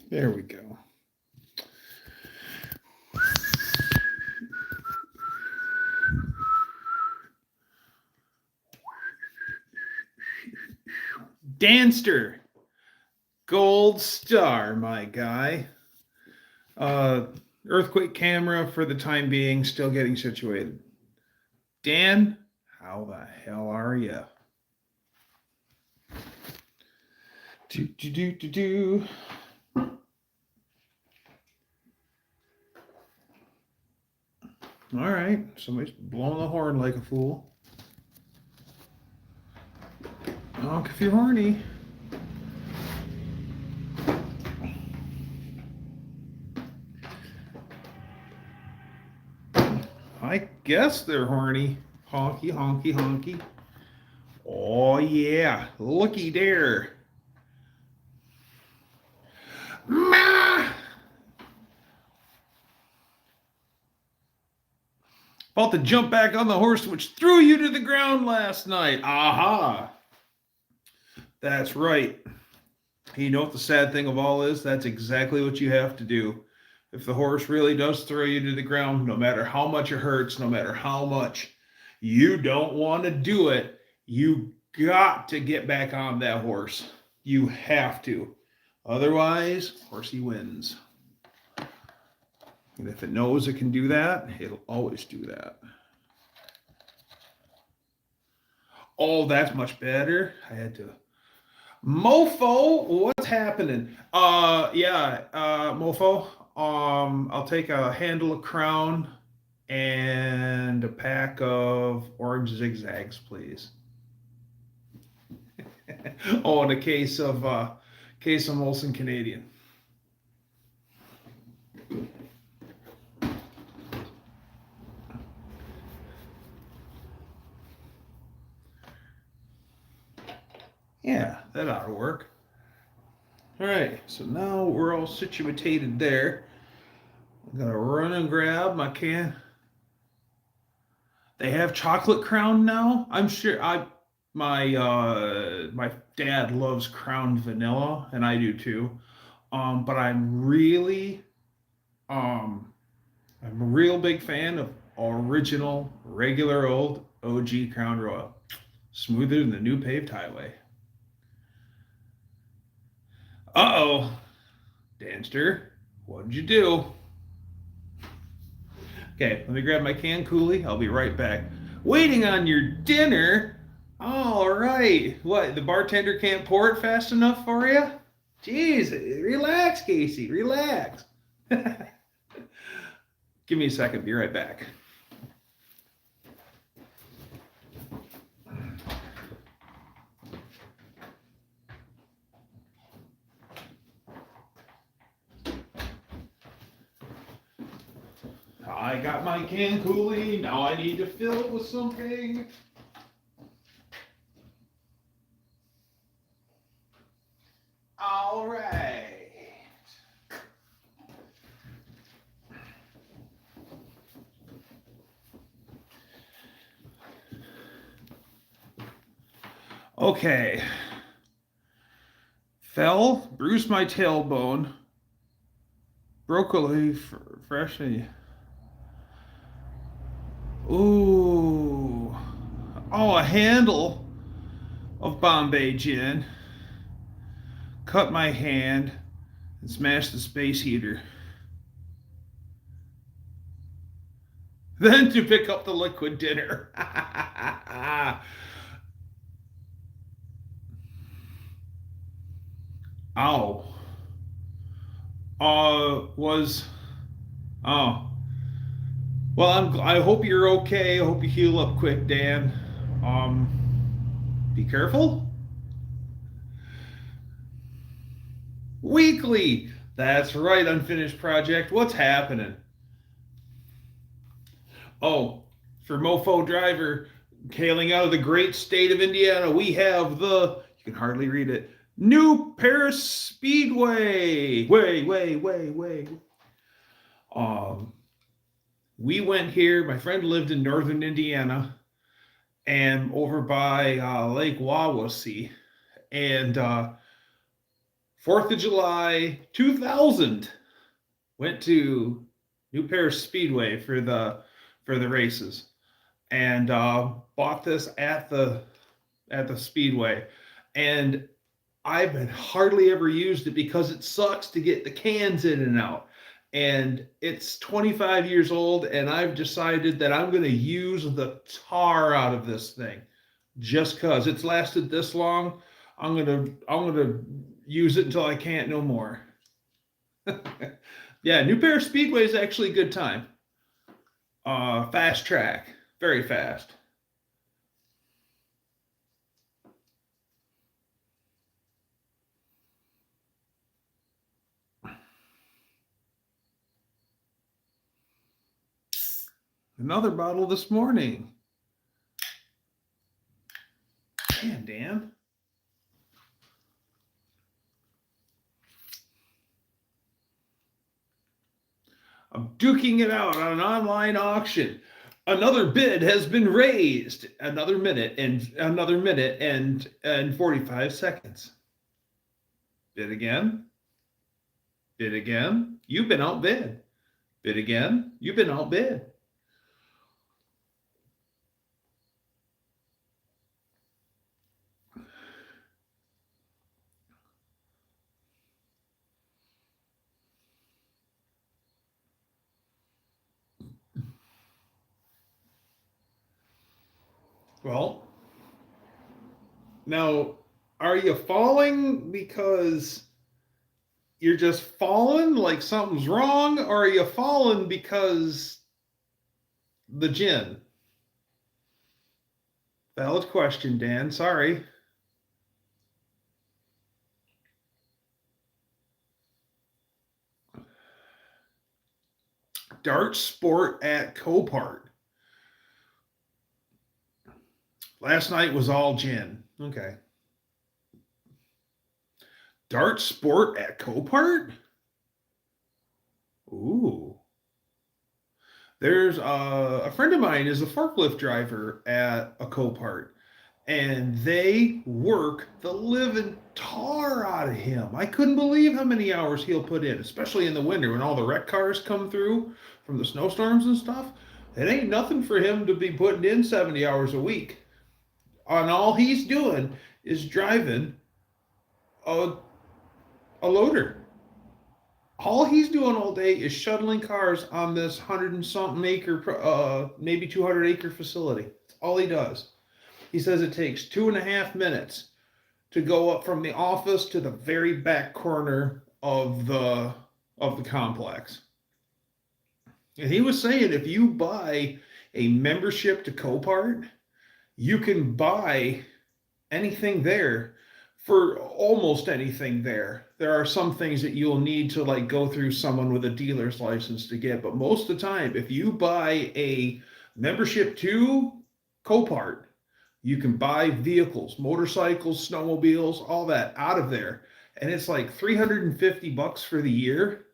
There we go. Danster. Gold star, my guy. Earthquake camera for the time being, still getting situated. Dan, how the hell are you? Do. All right, somebody's blowing the horn like a fool. Honk if you're horny. I guess they're horny. Honky, honky, honky. Oh, yeah. Looky there. Ma! About to jump back on the horse which threw you to the ground last night. Aha. That's right. You know what the sad thing of all is? That's exactly what you have to do. If the horse really does throw you to the ground, no matter how much it hurts, no matter how much you don't want to do it, you got to get back on that horse. You have to. Otherwise, horsey wins. And if it knows it can do that, it'll always do that. Oh, that's much better. I had to... Mofo, what's happening? Mofo. I'll take a handle of Crown and a pack of orange zigzags, please. Oh, and a case of Molson Canadian. Yeah, that ought to work. All right, so now we're all situated there. I'm gonna run and grab my can. They have chocolate Crown now. I'm sure my dad loves Crown vanilla, and I do too. But I'm a real big fan of original, regular old OG Crown Royal, smoother than the new paved highway. Uh-oh, Danster, what did you do? Okay, let me grab my can coolie. I'll be right back. Waiting on your dinner? All right. What, the bartender can't pour it fast enough for you? Jeez, relax, Casey, relax. Give me a second, be right back. I got my can coolie. Now I need to fill it with something. All right. Okay. Fell, bruised my tailbone, broke a leaf, freshly. Ooh. Oh, a handle of Bombay gin. Cut my hand and smashed the space heater. Then to pick up the liquid dinner. Ow. Oh. Well, I hope you're okay. I hope you heal up quick, Dan. Be careful. Weekly. That's right, unfinished project. What's happening? Oh, for Mofo Driver, hailing out of the great state of Indiana, we have you can hardly read it, New Paris Speedway. Way. We went here. My friend lived in northern Indiana and over by Lake Wawasee. And 4th of July 2000, went to New Paris Speedway for the races, and bought this at the Speedway, and I've hardly ever used it because it sucks to get the cans in and out. And it's 25 years old, and I've decided that I'm going to use the tar out of this thing just because it's lasted this long. I'm gonna use it until I can't no more. Yeah, New Paris Speedway is actually a good time. Fast track, very fast. Another bottle this morning. Damn, Dan. I'm duking it out on an online auction. Another bid has been raised. Another minute and 45 seconds. Bid again. Bid again. You've been outbid. Bid again. You've been outbid. Well, now, are you falling because you're just falling like something's wrong, or are you falling because the gin? Valid question, Dan. Sorry. Dart Sport at Copart. Last night was all gin. Okay. Dart Sport at Copart? Ooh. There's a friend of mine is a forklift driver at a Copart, and they work the living tar out of him. I couldn't believe how many hours he'll put in, especially in the winter when all the wreck cars come through from the snowstorms and stuff. It ain't nothing for him to be putting in 70 hours a week. And all he's doing is driving a loader. All he's doing all day is shuttling cars on this 100 and something acre, maybe 200 acre facility. That's all he does. He says it takes 2.5 minutes to go up from the office to the very back corner of the complex. And he was saying if you buy a membership to Copart, you can buy anything there for almost anything there. There are some things that you'll need to like go through someone with a dealer's license to get, but most of the time, if you buy a membership to Copart, you can buy vehicles, motorcycles, snowmobiles, all that out of there. And it's like $350 for the year.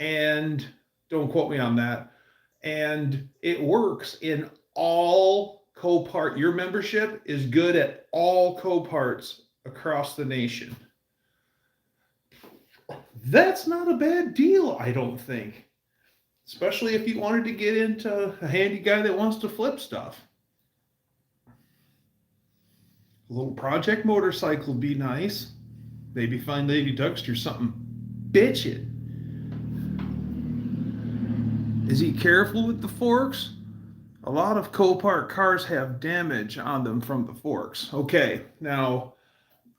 And don't quote me on that. And it works in all Copart. Your membership is good at all Coparts across the nation. That's not a bad deal, I don't think. Especially if you wanted to get into a handy guy that wants to flip stuff. A little project motorcycle would be nice. Maybe find Lady Dougster something bitchin'. Is he careful with the forks? A lot of Copart cars have damage on them from the forks. Okay, now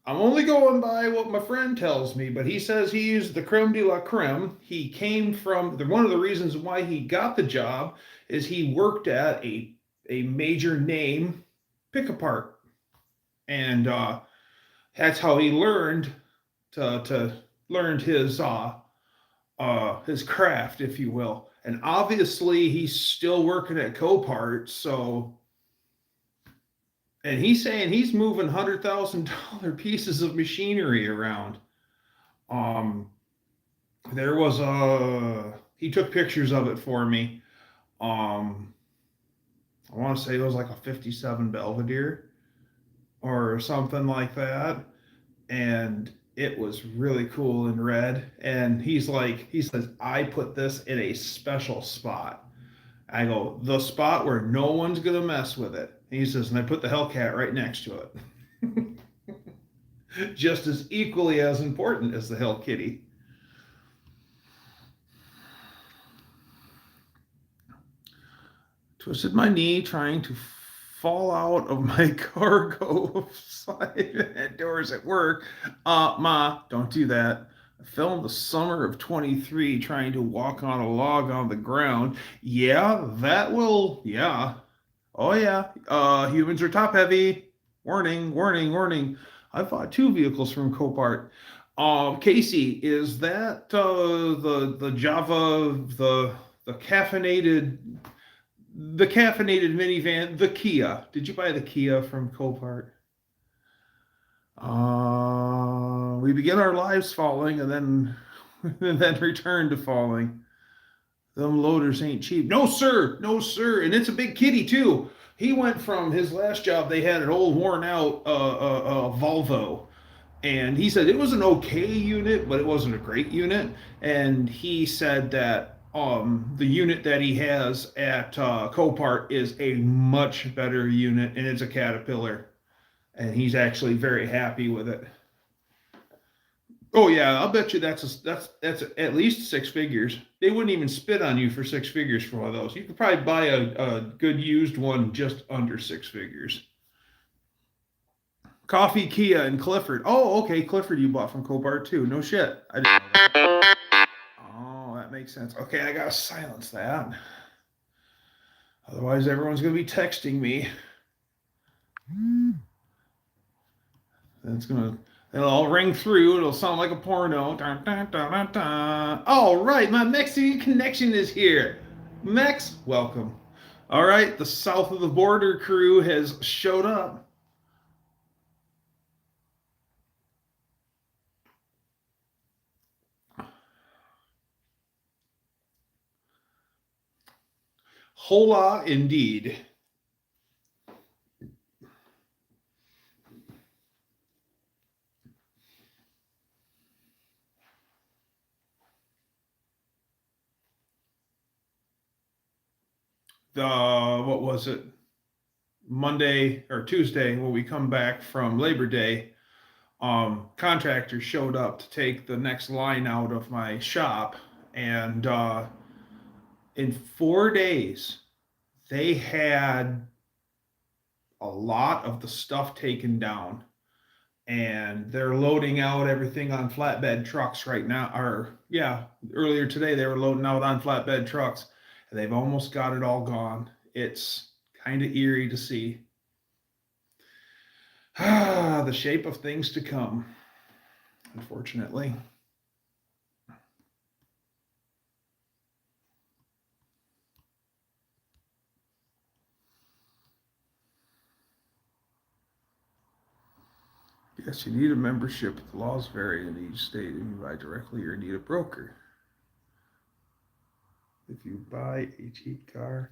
I'm only going by what my friend tells me, but he says he's the creme de la creme. He came from, one of the reasons why he got the job is he worked at a major name pick-apart. And that's how he learned learned his craft, if you will. And obviously, he's still working at Copart. So, and he's saying he's moving $100,000 pieces of machinery around. There was he took pictures of it for me. I want to say it was like a 57 Belvedere or something like that. And It was really cool in red. And he says, I put this in a special spot. I go, the spot where no one's going to mess with it. And he says, and I put the Hellcat right next to it. Just as equally as important as the Hell Kitty. Twisted my knee trying to fall out of my cargo slide doors at work. Ma, don't do that. I fell in the summer of 23 trying to walk on a log on the ground. Yeah, that will, yeah. Oh, yeah. Humans are top heavy. Warning, warning, warning. I bought 2 vehicles from Copart. Casey, is that the Java, the caffeinated minivan, the Kia? Did you buy the Kia from Copart? We begin our lives falling and then and then return to falling. Them loaders ain't cheap. No, sir. No, sir. And it's a big kitty, too. He went from his last job, they had an old worn out Volvo. And he said it was an okay unit, but it wasn't a great unit. And he said that the unit that he has at Copart is a much better unit, and it's a Caterpillar. And he's actually very happy with it. Oh yeah, I'll bet you that's at least 6 figures. They wouldn't even spit on you for 6 figures for one of those. You could probably buy a good used one just under 6 figures. Coffee, Kia, and Clifford. Oh, okay, Clifford you bought from Copart too. No shit. Oh, that makes sense. Okay, I gotta silence that. Otherwise, everyone's gonna be texting me. It'll all ring through. It'll sound like a porno. Dun, dun, dun, dun, dun. All right, my Mexican connection is here. Mex, welcome. All right, the south of the border crew has showed up. Hola, indeed. What was it? Monday or Tuesday when we come back from Labor Day, contractors showed up to take the next line out of my shop, and in 4 days they had a lot of the stuff taken down, and they're loading out everything on flatbed trucks right now. Or yeah, earlier today they were loading out on flatbed trucks, and they've almost got it all gone. It's kind of eerie to see. The shape of things to come, unfortunately. Yes, you need a membership. The laws vary in each state. If you buy directly, you need a broker. If you buy a cheap car,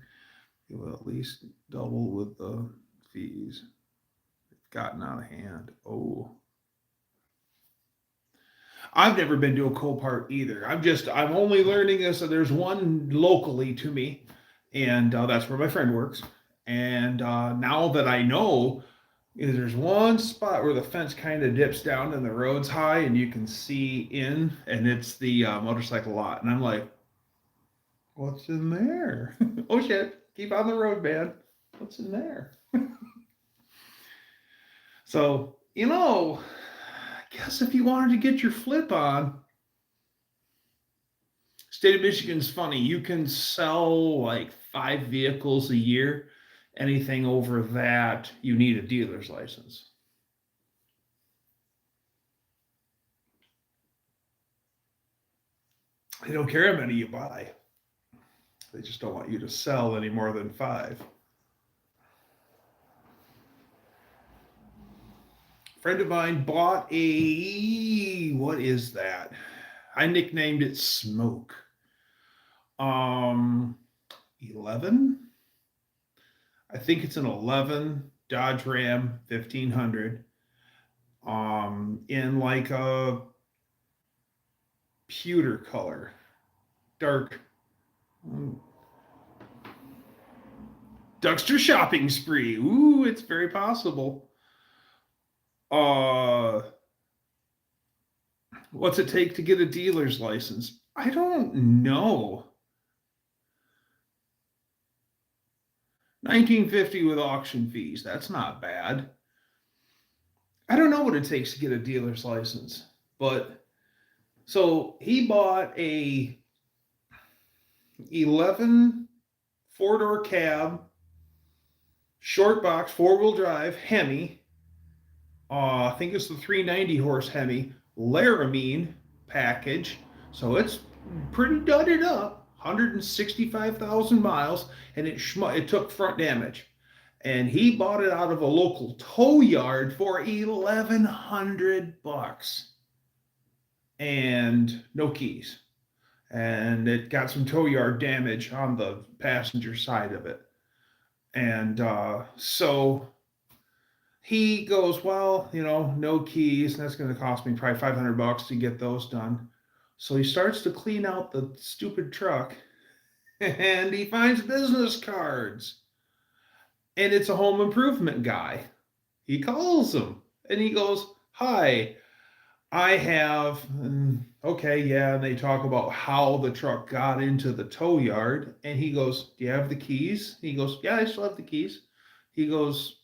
it will at least double with the fees. It's gotten out of hand. Oh. I've never been to a Copart either. I'm only learning this. So there's one locally to me, and that's where my friend works. And now that I know, there's one spot where the fence kind of dips down and the road's high and you can see in, and it's the motorcycle lot. And I'm like, what's in there? Oh shit, keep on the road, man. What's in there? So, I guess if you wanted to get your flip on, state of Michigan's funny. You can sell like 5 vehicles a year. Anything over that, you need a dealer's license. They don't care how many you buy. They just don't want you to sell any more than 5. A friend of mine bought what is that? I nicknamed it Smoke. 11? I think it's an 11 Dodge Ram 1500. in like a pewter color, dark. Dougster shopping spree. Ooh, it's very possible. Uh, what's it take to get a dealer's license? I don't know. 1950 with auction fees. That's not bad. I don't know what it takes to get a dealer's license, but so he bought a 11 four-door cab, short box, four-wheel drive Hemi. I think it's the 390 horse Hemi Laramine package. So it's pretty dudded up. 165,000 miles, and it took front damage. And he bought it out of a local tow yard for $1,100 and no keys. And it got some tow yard damage on the passenger side of it. And so he goes, well, no keys, and that's going to cost me probably $500 to get those done. So he starts to clean out the stupid truck, and he finds business cards. And it's a home improvement guy. He calls him, and he goes, hi, I have, okay, yeah, and they talk about how the truck got into the tow yard, and he goes, do you have the keys? He goes, yeah, I still have the keys. He goes,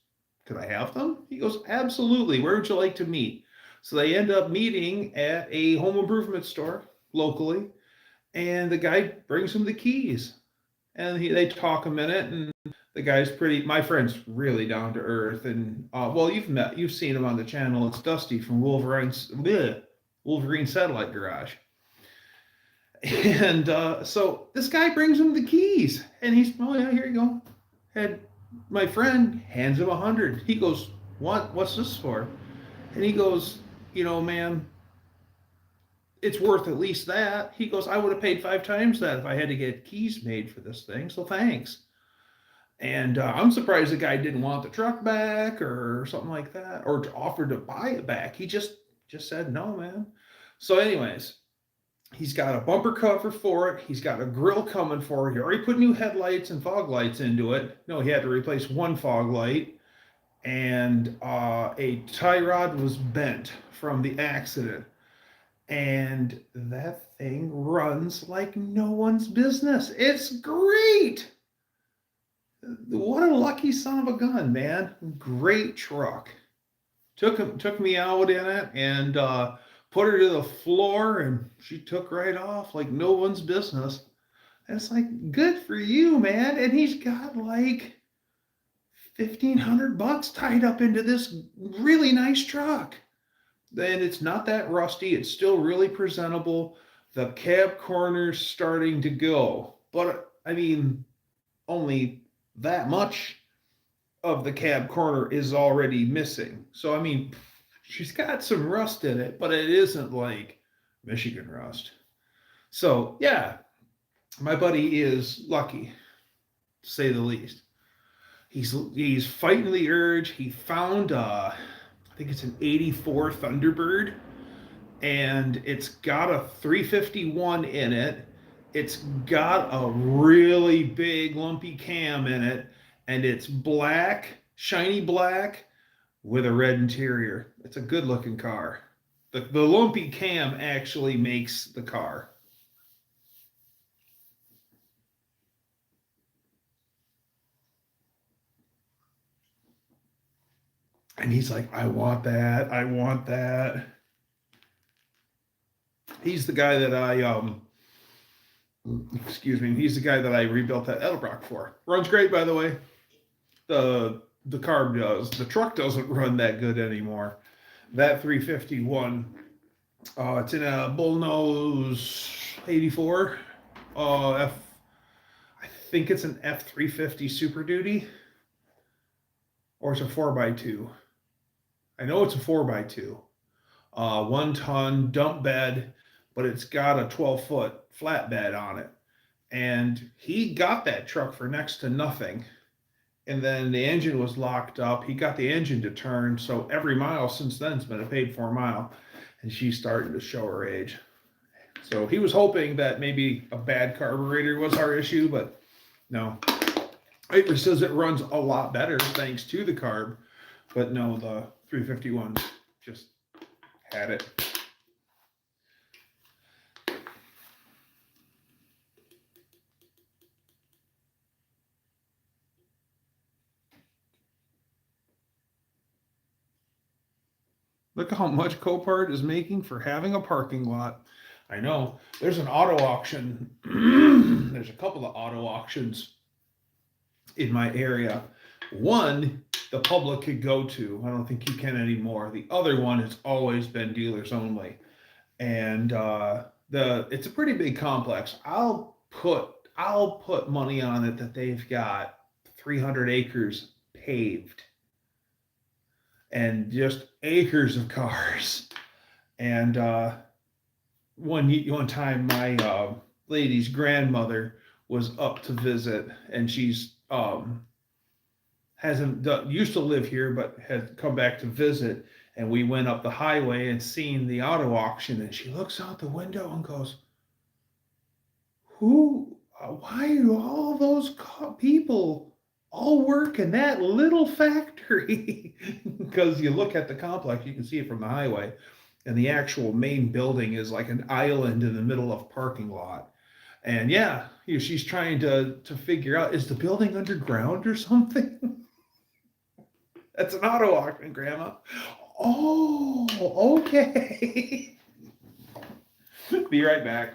could I have them? He goes, absolutely. Where would you like to meet? So they end up meeting at a home improvement store locally, and the guy brings him the keys. And they talk a minute, and the guy's my friend's really down to earth. And well, you've seen him on the channel. It's Dusty from Wolverine Satellite Garage. And so this guy brings him the keys, and he's, oh yeah, here you go. And my friend hands him 100. He goes, what's this for? And he goes, man, it's worth at least that. He goes, I would have paid 5 times that if I had to get keys made for this thing, so thanks. And I'm surprised the guy didn't want the truck back or something like that, or offered to buy it back. He just said no, man. So anyways, he's got a bumper cover for it. He's got a grill coming for it. He already put new headlights and fog lights into it. No, he had to replace one fog light. And a tie rod was bent from the accident. And that thing runs like no one's business. It's great. What a lucky son of a gun, man. Great truck. Took me out in it and put her to the floor, and she took right off like no one's business. And it's like, good for you, man. And he's got like $1,500 tied up into this really nice truck. And it's not that rusty. It's still really presentable. The cab corner's starting to go. But, I mean, only that much of the cab corner is already missing. So, I mean, she's got some rust in it, but it isn't like Michigan rust. So, yeah, my buddy is lucky, to say the least. He's fighting the urge. He found I think it's an 84 Thunderbird, and it's got a 351 in it. It's got a really big lumpy cam in it, and it's black, shiny black with a red interior. It's a good looking car. The lumpy cam actually makes the car. And he's like, I want that. I want that. He's the guy that he's the guy that I rebuilt that Edelbrock for. Runs great, by the way. The carb does. The truck doesn't run that good anymore. That 351, it's in a bullnose 84. I think it's an F350 Super Duty. Or it's a 4x2. I know it's a 4x2. 1 ton dump bed, but it's got a 12-foot flatbed on it. And he got that truck for next to nothing. and then the engine was locked up. He got the engine to turn, so every mile since then has been a paid for mile, and she's starting to show her age. So he was hoping that maybe a bad carburetor was our issue, but no. It says it runs a lot better thanks to the carb, but no, the 351 just had it. Look how much Copart is making for having a parking lot. I know. There's an auto auction. There's a couple of auto auctions in my area. One, the public could go to. I don't think you can anymore. The other one has always been dealers only. And it's a pretty big complex. I'll put money on it that they've got 300 acres paved. And just acres of cars. And one time, my lady's grandmother was up to visit, and she's used to live here, but had come back to visit. And we went up the highway and seen the auto auction, and she looks out the window and goes, why do all those people all work in that little factory? Because you look at the complex, you can see it from the highway, and the actual main building is like an island in the middle of a parking lot. And yeah, she's trying to figure out, is the building underground or something? That's an auto auction, Grandma. Oh, okay. Be right back.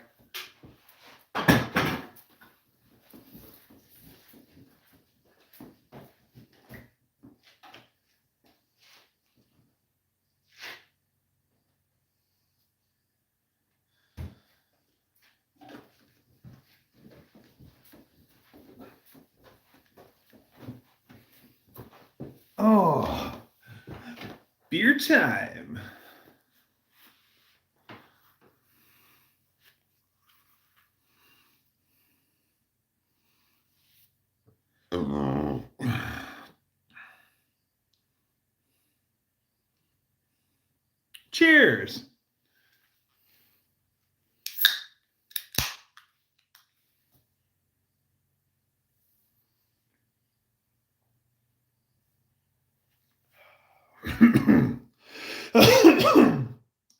Oh, beer time. Cheers.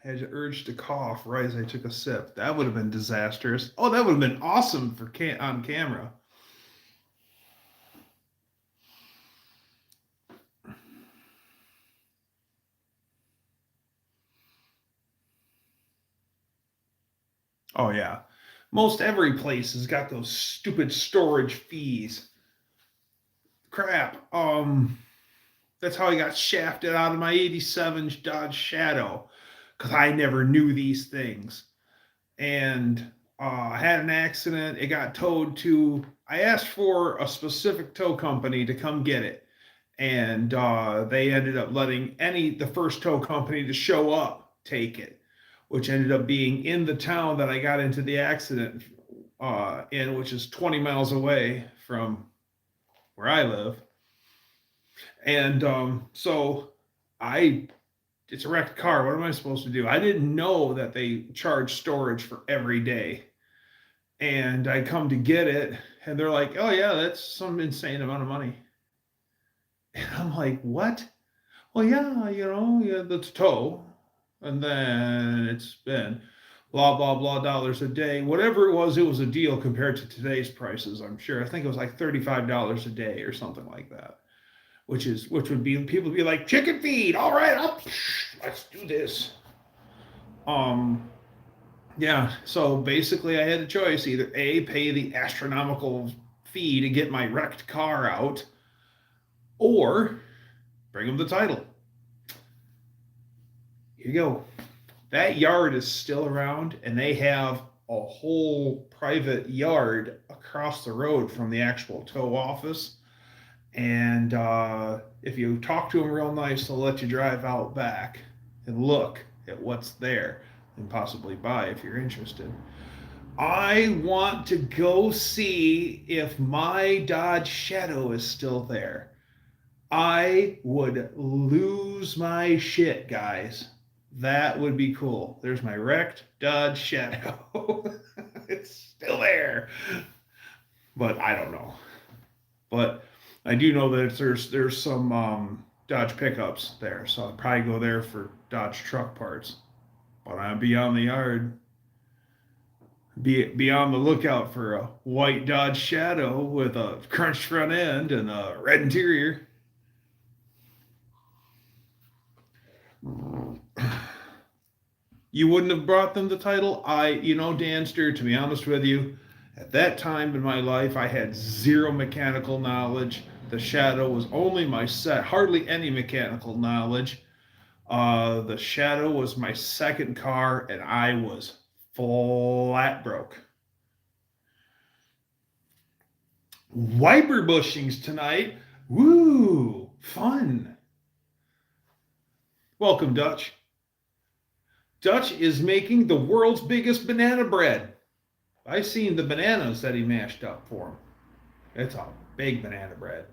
Had the urge to cough right as I took a sip. That would have been disastrous. Oh, that would have been awesome for on camera. Oh yeah, most every place has got those stupid storage fees. Crap. That's how I got shafted out of my '87 Dodge Shadow, because I never knew these things. And I had an accident. It got towed to. I asked for a specific tow company to come get it, and they ended up letting the first tow company to show up take it, which ended up being in the town that I got into the accident in, which is 20 miles away from where I live. And so it's a wrecked car. What am I supposed to do? I didn't know that they charge storage for every day. And I come to get it, and they're like, oh yeah, that's some insane amount of money. And I'm like, what? Well, yeah, that's tow. And then it's been blah, blah, blah dollars a day. Whatever it was a deal compared to today's prices, I'm sure. I think it was like $35 a day or something like that. Which would be, people would be like, chicken feed, all right, let's do this. Yeah, so basically I had a choice, either A, pay the astronomical fee to get my wrecked car out, or bring them the title. Here you go. That yard is still around, and they have a whole private yard across the road from the actual tow office. And if you talk to them real nice, they'll let you drive out back and look at what's there and possibly buy if you're interested. I want to go see if my Dodge Shadow is still there. I would lose my shit, guys. That would be cool. There's my wrecked Dodge Shadow. It's still there. But I don't know. But I do know that there's some Dodge pickups there, so I'll probably go there for Dodge truck parts. But I'll be on the yard. Be on the lookout for a white Dodge Shadow with a crunched front end and a red interior. You wouldn't have brought them the title? Danster, to be honest with you, at that time in my life, I had zero mechanical knowledge. The Shadow was only my set, hardly any mechanical knowledge. The Shadow was my second car, and I was flat broke. Wiper bushings tonight. Woo, fun. Welcome, Dutch. Dutch is making the world's biggest banana bread. I seen the bananas that he mashed up for him. It's a big banana bread.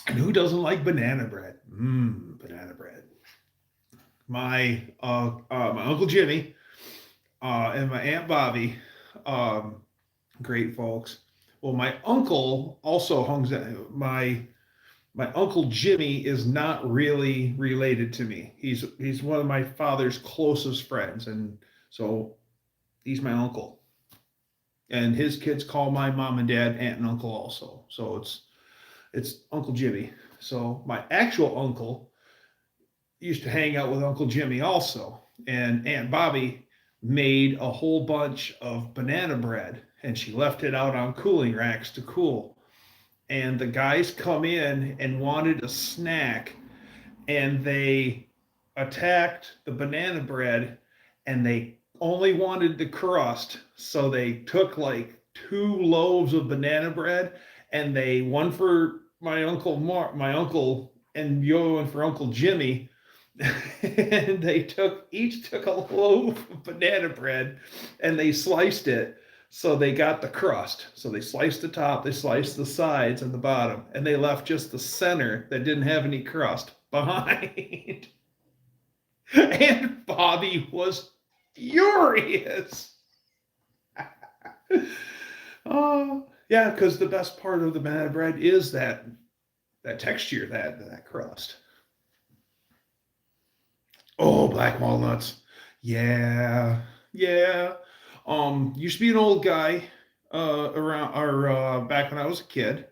And who doesn't like banana bread? Banana bread. My Uncle Jimmy and my Aunt Bobby, great folks. Well, my uncle also hangs out. My Uncle Jimmy is not really related to me. He's one of my father's closest friends, and so he's my uncle. And his kids call my mom and dad aunt and uncle also. So it's Uncle Jimmy. So my actual uncle used to hang out with Uncle Jimmy also. And Aunt Bobby made a whole bunch of banana bread, and she left it out on cooling racks to cool. And the guys come in and wanted a snack, and they attacked the banana bread, and they only wanted the crust. So they took like 2 loaves of banana bread, and one for my uncle, and the other one for Uncle Jimmy. And they each took a loaf of banana bread, and they sliced it. So they got the crust. So they sliced the top, they sliced the sides and the bottom, and they left just the center that didn't have any crust behind. And Bobby was furious. Oh, yeah, because the best part of the banana bread is that texture, that crust. Oh, black walnuts. Yeah, yeah. Used to be an old guy around or back when I was a kid.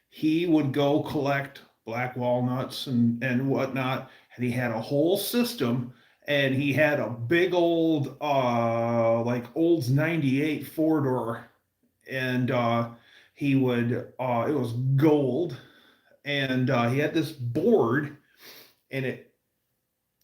He would go collect black walnuts and whatnot, and he had a whole system. And he had a big old like Olds 98 4-door, and he would it was gold, and he had this board, and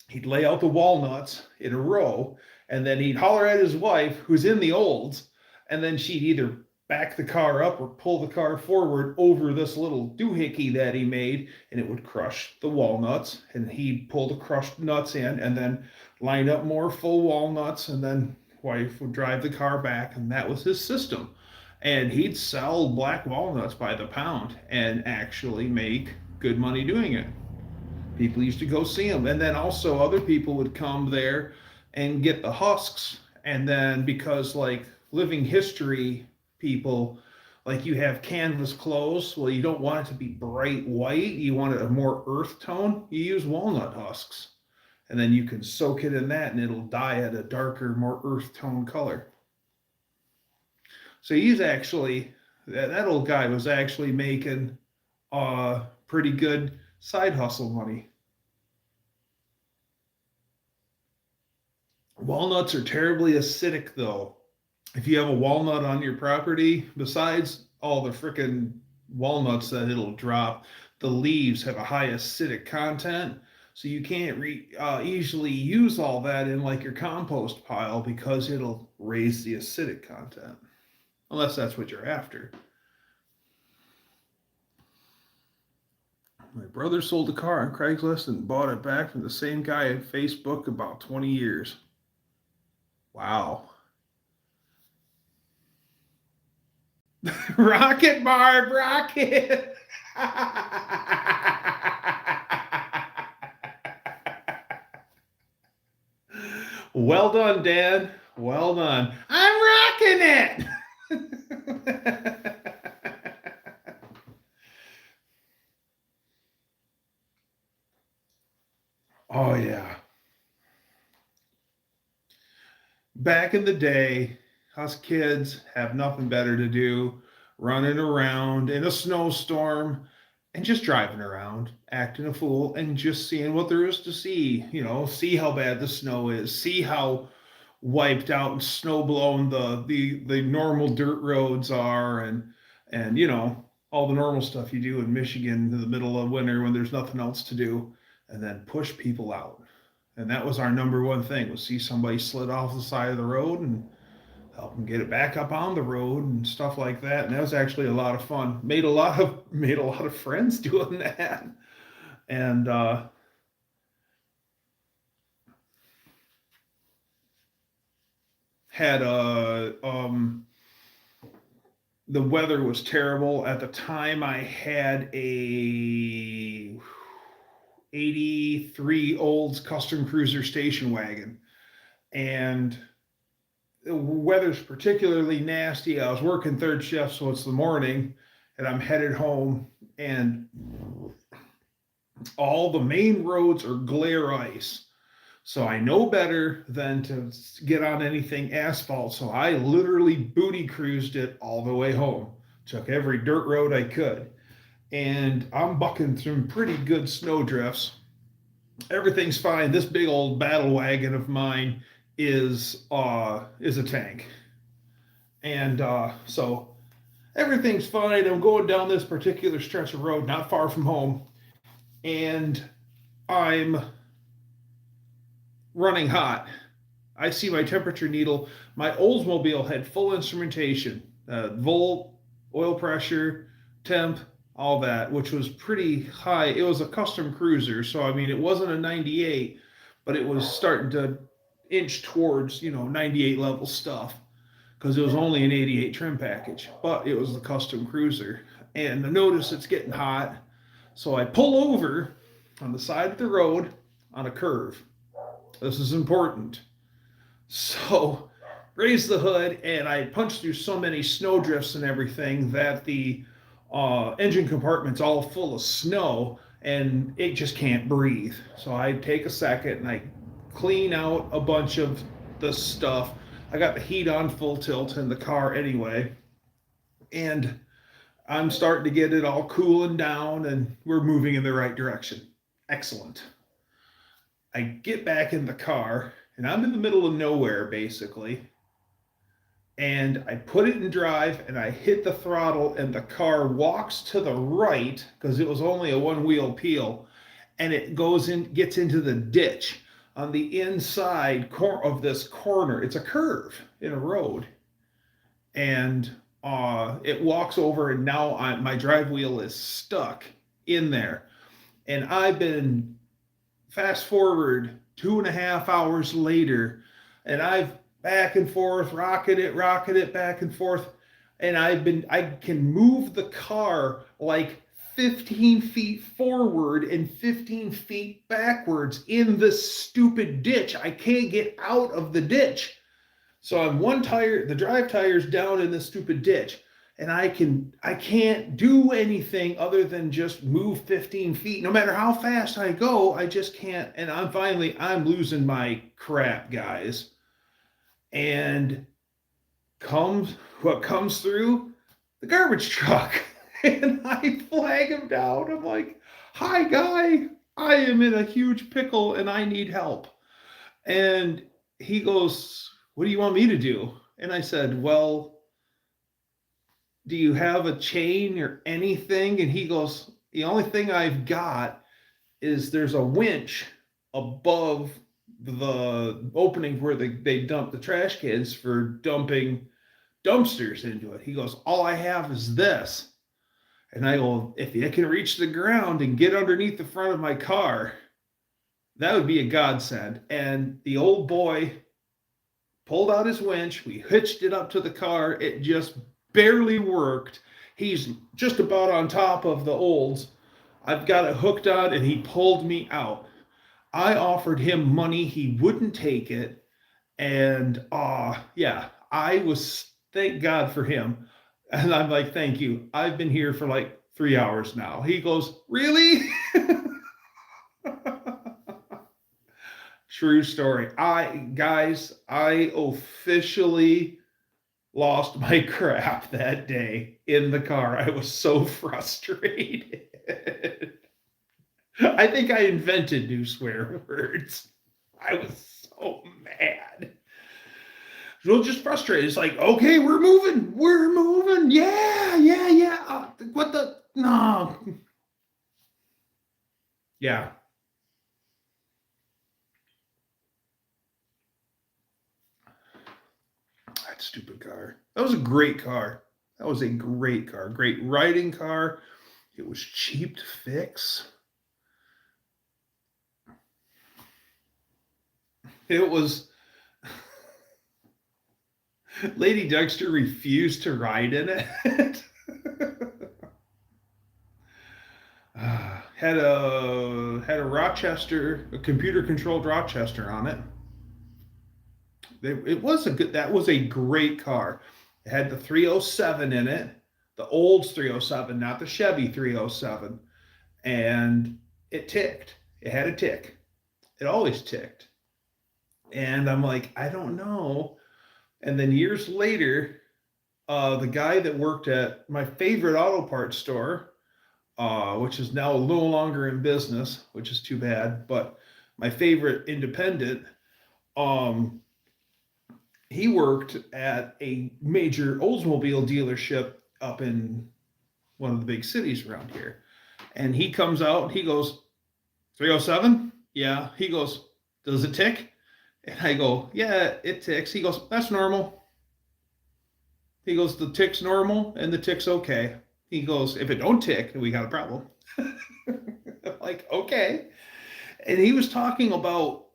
he'd lay out the walnuts in a row, and then he'd holler at his wife, who's in the Olds, and then she'd either back the car up or pull the car forward over this little doohickey that he made, and it would crush the walnuts, and he'd pull the crushed nuts in and then line up more full walnuts, and then wife would drive the car back, and that was his system. And he'd sell black walnuts by the pound and actually make good money doing it. People used to go see him. And then also other people would come there and get the husks. And then because like living history people, like you have canvas clothes, well, you don't want it to be bright white. You want it a more earth tone. You use walnut husks. And then you can soak it in that and it'll dye at a darker, more earth tone color. So he's actually, that old guy was actually making pretty good side hustle money. Walnuts are terribly acidic, though. If you have a walnut on your property, besides all the frickin' walnuts that it'll drop, the leaves have a high acidic content. So you can't easily use all that in like your compost pile because it'll raise the acidic content. Unless that's what you're after. My brother sold a car on Craigslist and bought it back from the same guy on Facebook about 20 years. Wow. Rocket, Barb, rocket. Well done, Dan. Well done. I'm rocking it. Oh, yeah. Back in the day, us kids have nothing better to do, running around in a snowstorm and just driving around, acting a fool, and just seeing what there is to see. You know, see how bad the snow is, see how wiped out and snow blown the normal dirt roads are, and you know all the normal stuff you do in Michigan in the middle of winter when there's nothing else to do, and then push people out. And that was our number one thing, was see somebody slid off the side of the road and help them get it back up on the road and stuff like that. And that was actually a lot of fun. Made a lot of friends doing that. And had the weather was terrible at the time. I had a 83 Olds custom cruiser station wagon, and the weather's particularly nasty. I was working third shift, so it's the morning, and I'm headed home, and all the main roads are glare ice. So I know better than to get on anything asphalt. So I literally booty cruised it all the way home. Took every dirt road I could. And I'm bucking through pretty good snow drifts. Everything's fine. This big old battle wagon of mine is a tank. And so everything's fine. I'm going down this particular stretch of road not far from home. And I'm running hot. I see my temperature needle. My Oldsmobile had full instrumentation, volt, oil pressure, temp, all that, which was pretty high. It was a custom cruiser, so I mean, it wasn't a 98, but it was starting to inch towards, 98 level stuff, because it was only an 88 trim package, but it was the custom cruiser. And I notice it's getting hot, so I pull over on the side of the road on a curve. This is important. So raise the hood, and I punched through so many snow drifts and everything that the engine compartment's all full of snow, and it just can't breathe. So I take a second and I clean out a bunch of the stuff. I got the heat on full tilt in the car anyway, and I'm starting to get it all cooling down, and we're moving in the right direction. Excellent. I get back in the car, and I'm in the middle of nowhere, basically. And I put it in drive, and I hit the throttle, and the car walks to the right, because it was only a one-wheel peel, and it gets into the ditch on the inside of this corner. It's a curve in a road. And it walks over, and now my drive wheel is stuck in there. And I've been fast forward 2.5 hours later, and I've back and forth, rocking it back and forth. And I can move the car like 15 feet forward and 15 feet backwards in this stupid ditch. I can't get out of the ditch. So I'm one tire, the drive tire's down in this stupid ditch. And I can't do anything other than just move 15 feet. No matter how fast I go, I just can't. And I'm losing my crap, guys. And what comes through? The garbage truck. And I flag him down. I'm like, "Hi, guy. I am in a huge pickle and I need help." And he goes, "What do you want me to do?" And I said, "Well, do you have a chain or anything?" And he goes, "The only thing I've got is there's a winch above the opening where they dump the trash cans for dumping dumpsters into it." He goes, "All I have is this." And I go, if you can reach the ground and get underneath the front of my car, that would be a godsend. And the old boy pulled out his winch. We hitched it up to the car. It just barely worked. He's just about on top of the olds. I've got it hooked on, and he pulled me out. I offered him money. He wouldn't take it. And yeah, I was, thank God for him. And I'm like, thank you. I've been here for like 3 hours now. He goes, really? True story. I officially lost my crap that day in the car. I was so frustrated. I think I invented new swear words. I was so mad. So just frustrated. It's like, okay, we're moving. Yeah. What the? No. Yeah. That stupid car. That was a great car. That was a great car. Great riding car. It was cheap to fix. It was. Lady Dougster refused to ride in it. Had a Rochester, a computer-controlled Rochester on it. That was a great car. It had the 307 in it, the Olds 307, not the Chevy 307, and it ticked. It had a tick. It always ticked. And I'm like, I don't know. And then years later, the guy that worked at my favorite auto parts store, which is now no longer in business, which is too bad, but my favorite independent, he worked at a major Oldsmobile dealership up in one of the big cities around here. And he comes out, he goes, 307? Yeah. He goes, does it tick? And I go, yeah, it ticks. He goes, that's normal. He goes, the tick's normal and the tick's okay. He goes, if it don't tick, we got a problem. Like, okay. And he was talking about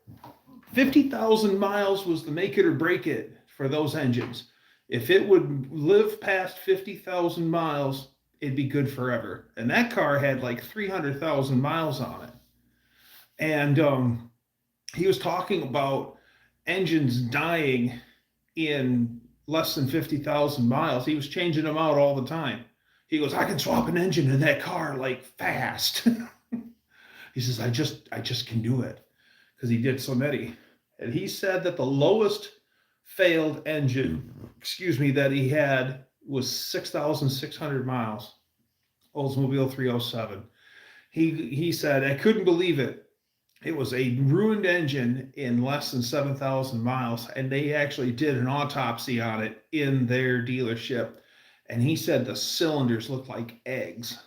50,000 miles was the make it or break it for those engines. If it would live past 50,000 miles, it'd be good forever. And that car had like 300,000 miles on it. And he was talking about engines dying in less than 50,000 miles. He was changing them out all the time. He goes, I can swap an engine in that car like fast. He says, I just can do it, because he did so many. And he said that the lowest failed engine, that he had was 6,600 miles. Oldsmobile 307. He said, I couldn't believe it. It was a ruined engine in less than 7,000 miles, and they actually did an autopsy on it in their dealership. And he said the cylinders looked like eggs.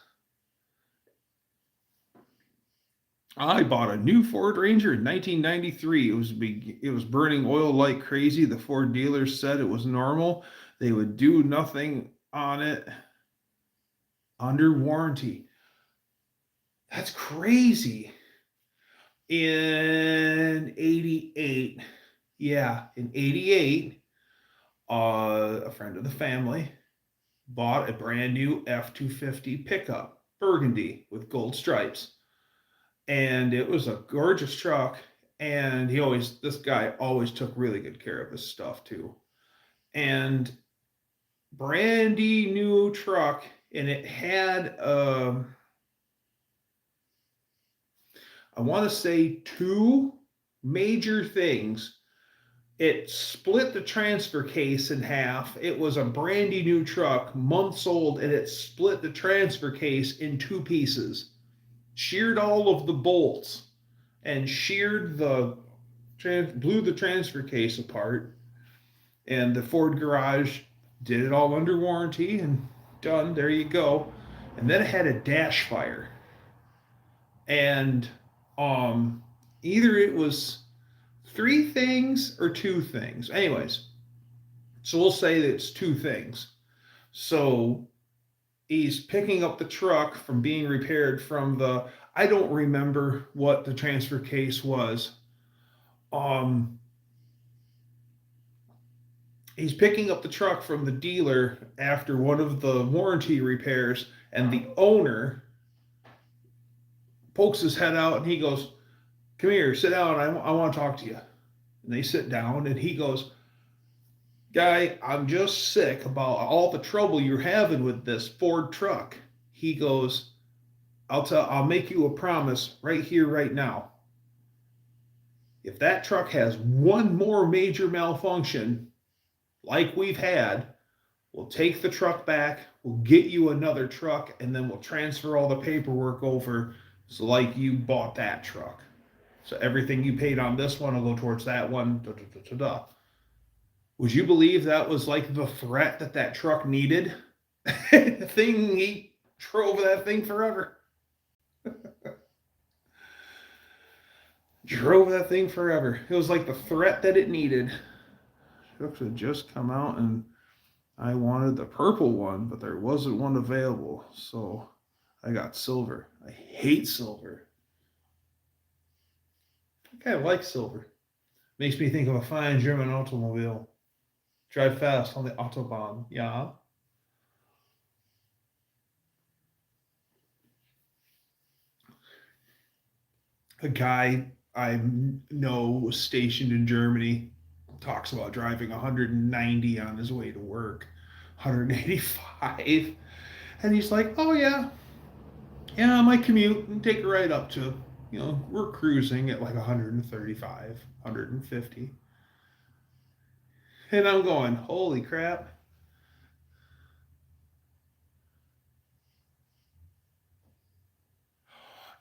I bought a new Ford Ranger in 1993. It was burning oil like crazy. The Ford dealers said it was normal. They would do nothing on it under warranty. That's crazy. In 88, a friend of the family bought a brand new F-250 pickup, burgundy with gold stripes. And it was a gorgeous truck. And this guy always took really good care of his stuff too. And brandy new truck, and it had, I want to say, two major things. It split the transfer case in half. It was a brandy new truck, months old, and it split the transfer case in two pieces. Sheared all of the bolts and blew the transfer case apart. And the Ford garage did it all under warranty and done. There you go. And then it had a dash fire. And either it was 3 things or 2 things. Anyways, so we'll say that it's 2 things. So he's picking up the truck from being repaired from the, I don't remember what the transfer case was. He's picking up the truck from the dealer after one of the warranty repairs, and the owner pokes his head out and he goes, "Come here, sit down. I want to talk to you." And they sit down and he goes, "Guy, I'm just sick about all the trouble you're having with this Ford truck." He goes, I'll make you a promise right here, right now. If that truck has one more major malfunction like we've had, we'll take the truck back, we'll get you another truck, and then we'll transfer all the paperwork over so like you bought that truck. So everything you paid on this one will go towards that one. Da, da, da, da, da. Would you believe that was like the threat that truck needed? The thing, he drove that thing forever. Drove that thing forever. It was like the threat that it needed. Trucks had just come out and I wanted the purple one, but there wasn't one available. So I got silver. I hate silver. I kind of like silver. Makes me think of a fine German automobile. Drive fast on the Autobahn. Yeah. A guy I know was stationed in Germany talks about driving 190 on his way to work, 185. And he's like, "Oh, yeah, I might commute and take a ride up to, we're cruising at like 135, 150. And I'm going, holy crap.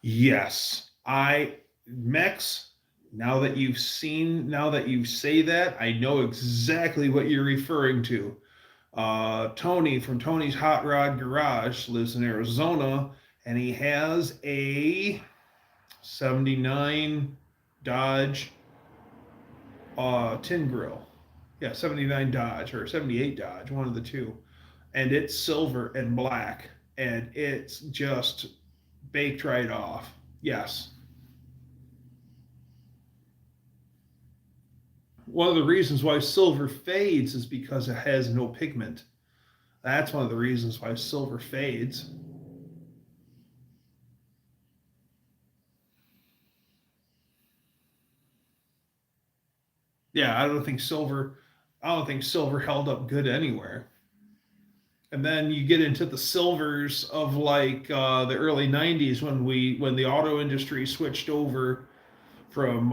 Yes, Mex, now that you say that, I know exactly what you're referring to. Tony from Tony's Hot Rod Garage lives in Arizona, and he has a 79 Dodge tin grill. Yeah, 79 Dodge or 78 Dodge, one of the two. And it's silver and black, and it's just baked right off. Yes. One of the reasons why silver fades is because it has no pigment. That's one of the reasons why silver fades. Yeah, I don't think silver held up good anywhere. And then you get into the silvers of like the early 90s when the auto industry switched over from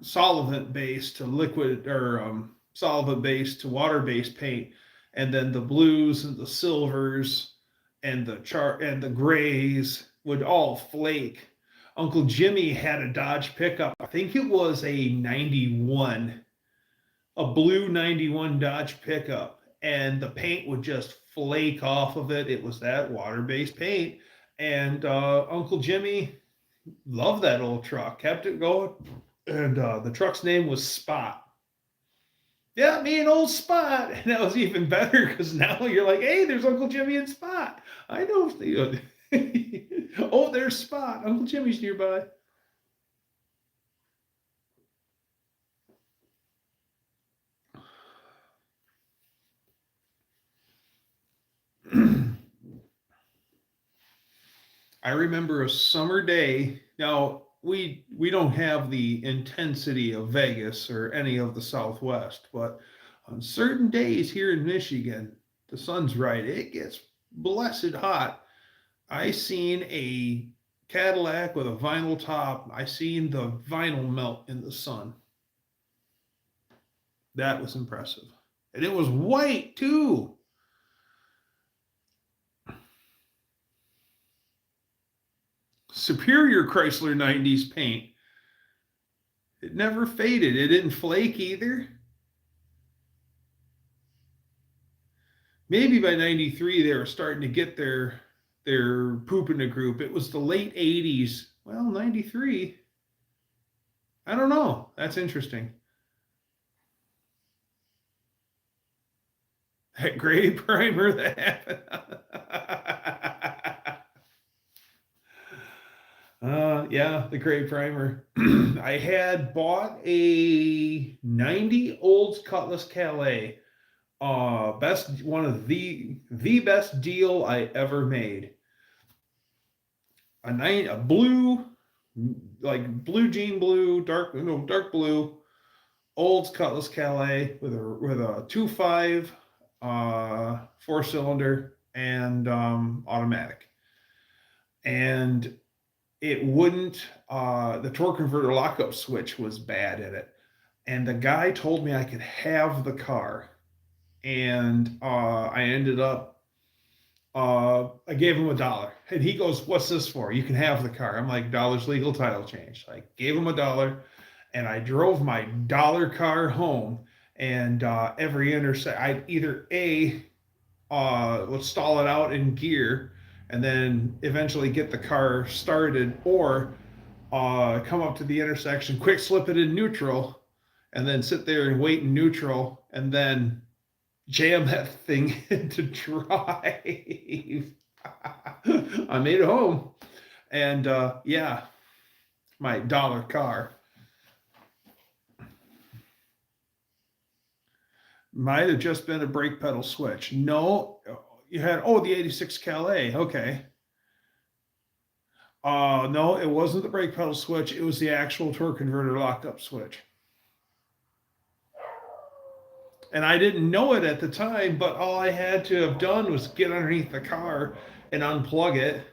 solvent based to liquid, or solvent based to water based paint, and then the blues and the silvers and the grays would all flake. Uncle Jimmy had a Dodge pickup. I think it was a 91, a blue 91 Dodge pickup, and the paint would just flake off of it. It was that water-based paint. And Uncle Jimmy loved that old truck, kept it going. And the truck's name was Spot. Yeah, me and old Spot. And that was even better because now you're like, hey, there's Uncle Jimmy and Spot. I know. Oh, there's Spot. Uncle Jimmy's nearby. I remember a summer day. Now, we don't have the intensity of Vegas or any of the Southwest, but on certain days here in Michigan, the sun's right. It gets blessed hot. I seen a Cadillac with a vinyl top. I seen the vinyl melt in the sun. That was impressive. And it was white too. Superior Chrysler 90s paint. It never faded. It didn't flake either. Maybe by 93 they were starting to get their poop in the group. It was the late 80s. Well, 93. I don't know. That's interesting. That gray primer that happened. yeah, the gray primer. I had bought a 90 Olds Cutlass Calais. Best, one of the best deal I ever made. A blue, like blue jean blue, dark blue, Olds Cutlass Calais with a 2.5 4-cylinder and automatic. And it wouldn't, the torque converter lockup switch was bad in it. And the guy told me I could have the car. And I ended up, I gave him $1. And he goes, "What's this for? You can have the car." I'm like, $1 legal title change. I gave him $1 and I drove my dollar car home. And every intersect, I'd either let's stall it out in gear and then eventually get the car started, or come up to the intersection, quick slip it in neutral, and then sit there and wait in neutral, and then jam that thing into drive. I made it home, and yeah, my dollar car. Might have just been a brake pedal switch. No, you had, the 86 Calais. Okay. No, it wasn't the brake pedal switch. It was the actual torque converter locked up switch. And I didn't know it at the time, but all I had to have done was get underneath the car and unplug it,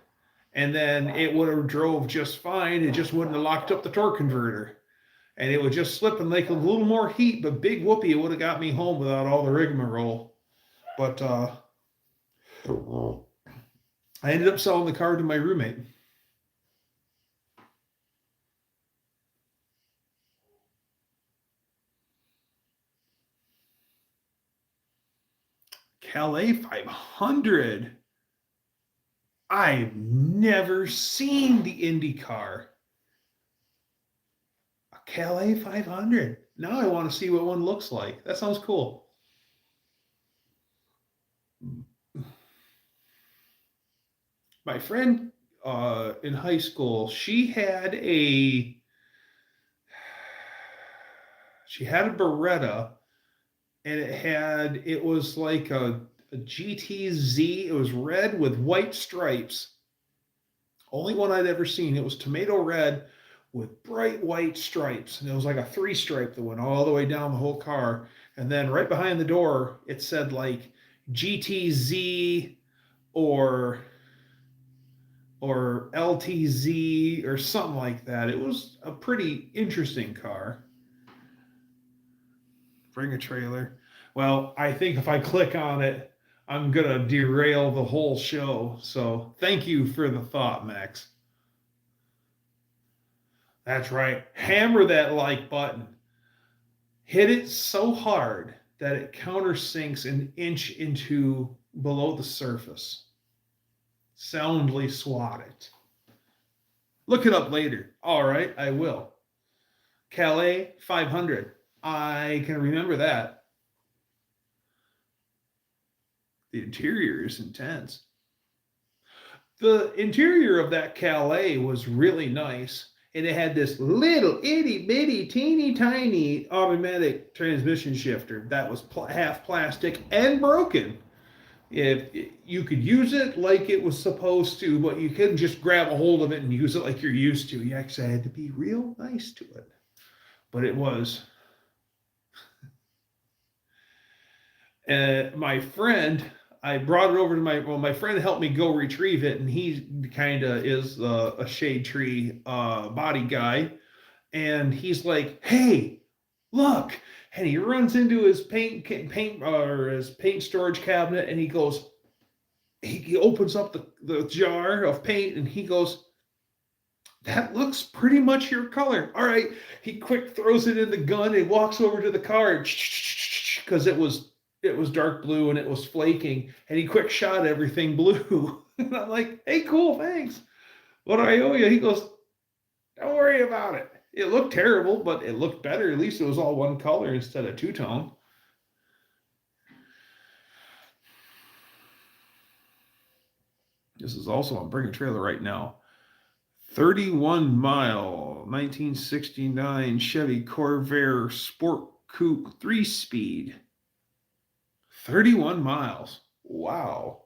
and then it would have drove just fine. It just wouldn't have locked up the torque converter. And it would just slip and make a little more heat, but big whoopee, it would have got me home without all the rigmarole. But I ended up selling the car to my roommate. Calais 500. I've never seen the IndyCar. A Calais 500. Now I want to see what one looks like. That sounds cool. My friend in high school, she had a Beretta, and it was like a GTZ. It was red with white stripes. Only one I'd ever seen. It was tomato red with bright white stripes. And it was like a 3-stripe that went all the way down the whole car. And then right behind the door, it said like GTZ or LTZ or something like that. It was a pretty interesting car. Bring a trailer. Well, I think if I click on it, I'm going to derail the whole show. So thank you for the thought, Max. That's right. Hammer that like button. Hit it so hard that it countersinks an inch into below the surface. Soundly swat it. Look it up later. All right, I will. Calais 500. I can remember that. The interior is intense. The interior of that Calais was really nice, and it had this little itty bitty teeny tiny automatic transmission shifter that was half plastic and broken. If you could use it like it was supposed to, but you couldn't just grab a hold of it and use it like you're used to. You actually had to be real nice to it. But it was. My friend, I brought it over to my friend helped me go retrieve it, and he kind of is a shade tree body guy. And he's like, "Hey, look." And he runs into his paint storage cabinet, and he goes, he opens up the jar of paint, and he goes, "That looks pretty much your color." All right. He quick throws it in the gun and walks over to the car because it was dark blue and it was flaking, and he quick shot everything blue. And I'm like, "Hey, cool, thanks. What do I owe you?" He goes, "Don't worry about it. It looked terrible, but it looked better. At least it was all one color instead of two-tone." This is also on Bring a Trailer right now. 31-mile 1969 Chevy Corvair Sport Coupe 3-speed. 31 miles. Wow.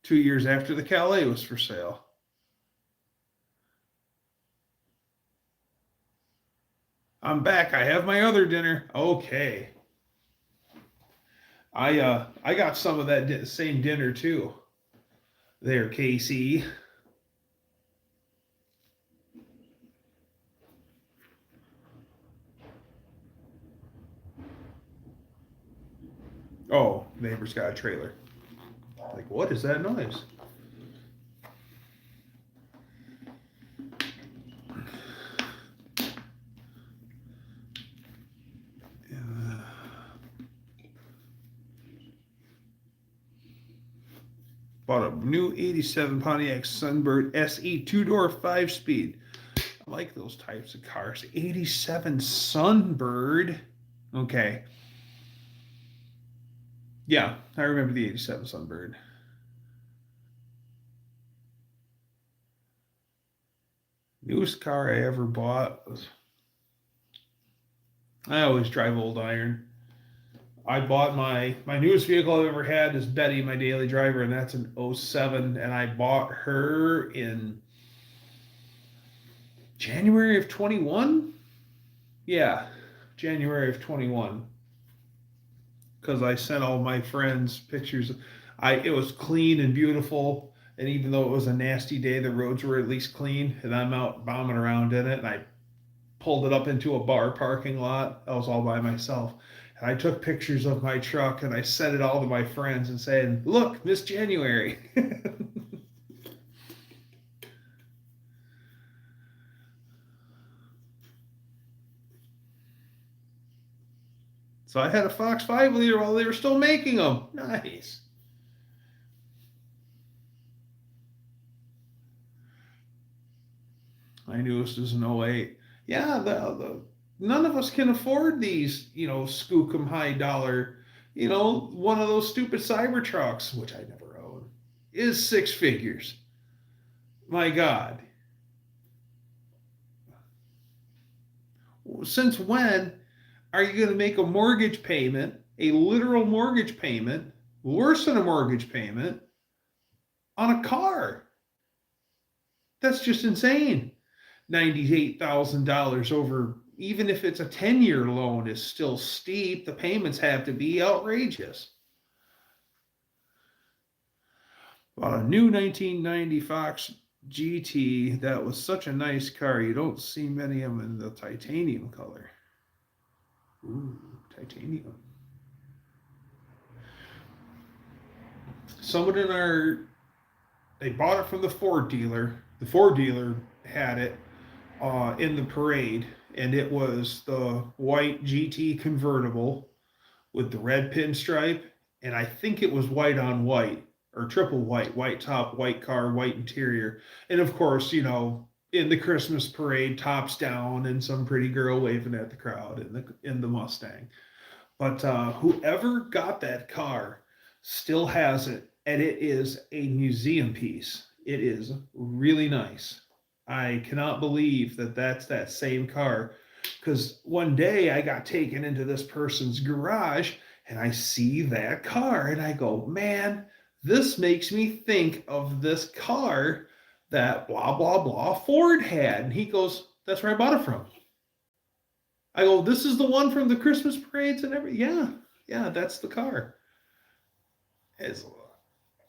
Two years after the Calais was for sale. I'm back. I have my other dinner. Okay. I got some of that same dinner too. There, Casey. Oh, neighbor's got a trailer. Like, what is that noise? Bought a new 87 Pontiac Sunbird SE 2-door 5-speed. I like those types of cars. 87 Sunbird. Okay. Yeah, I remember the 87 Sunbird. Newest car I ever bought was... I always drive old iron. I bought my newest vehicle I've ever had is Betty, my daily driver, and that's an 07, and I bought her in January of 21. Yeah, January of 21. Because I sent all my friends pictures. It was clean and beautiful, and even though it was a nasty day, the roads were at least clean, and I'm out bombing around in it, and I pulled it up into a bar parking lot. I was all by myself. And I took pictures of my truck and I sent it all to my friends and saying, look, Miss January. So I had a Fox 5-liter while they were still making them. Nice. My newest is an 08. Yeah, none of us can afford these, skookum high dollar, one of those stupid Cybertrucks, which I never own, is 6 figures. My God. Since when are you going to make a mortgage payment, a literal mortgage payment, worse than a mortgage payment, on a car? That's just insane. $98,000 over, even if it's a 10-year loan, is still steep. The payments have to be outrageous. Bought a new 1990 Fox GT. That was such a nice car. You don't see many of them in the titanium color. Ooh, titanium. Someone they bought it from the Ford dealer. The Ford dealer had it in the parade, and it was the white GT convertible with the red pinstripe, and I think it was white on white, or triple white top, white car, white interior, and of course, in the Christmas parade, tops down, and some pretty girl waving at the crowd in the Mustang. But whoever got that car still has it, and it is a museum piece. It is really nice. I cannot believe that that's that same car, because one day I got taken into this person's garage and I see that car and I go, man, this makes me think of this car that blah, blah, blah Ford had. And he goes, that's where I bought it from. I go, this is the one from the Christmas parades and everything. Yeah, that's the car. It's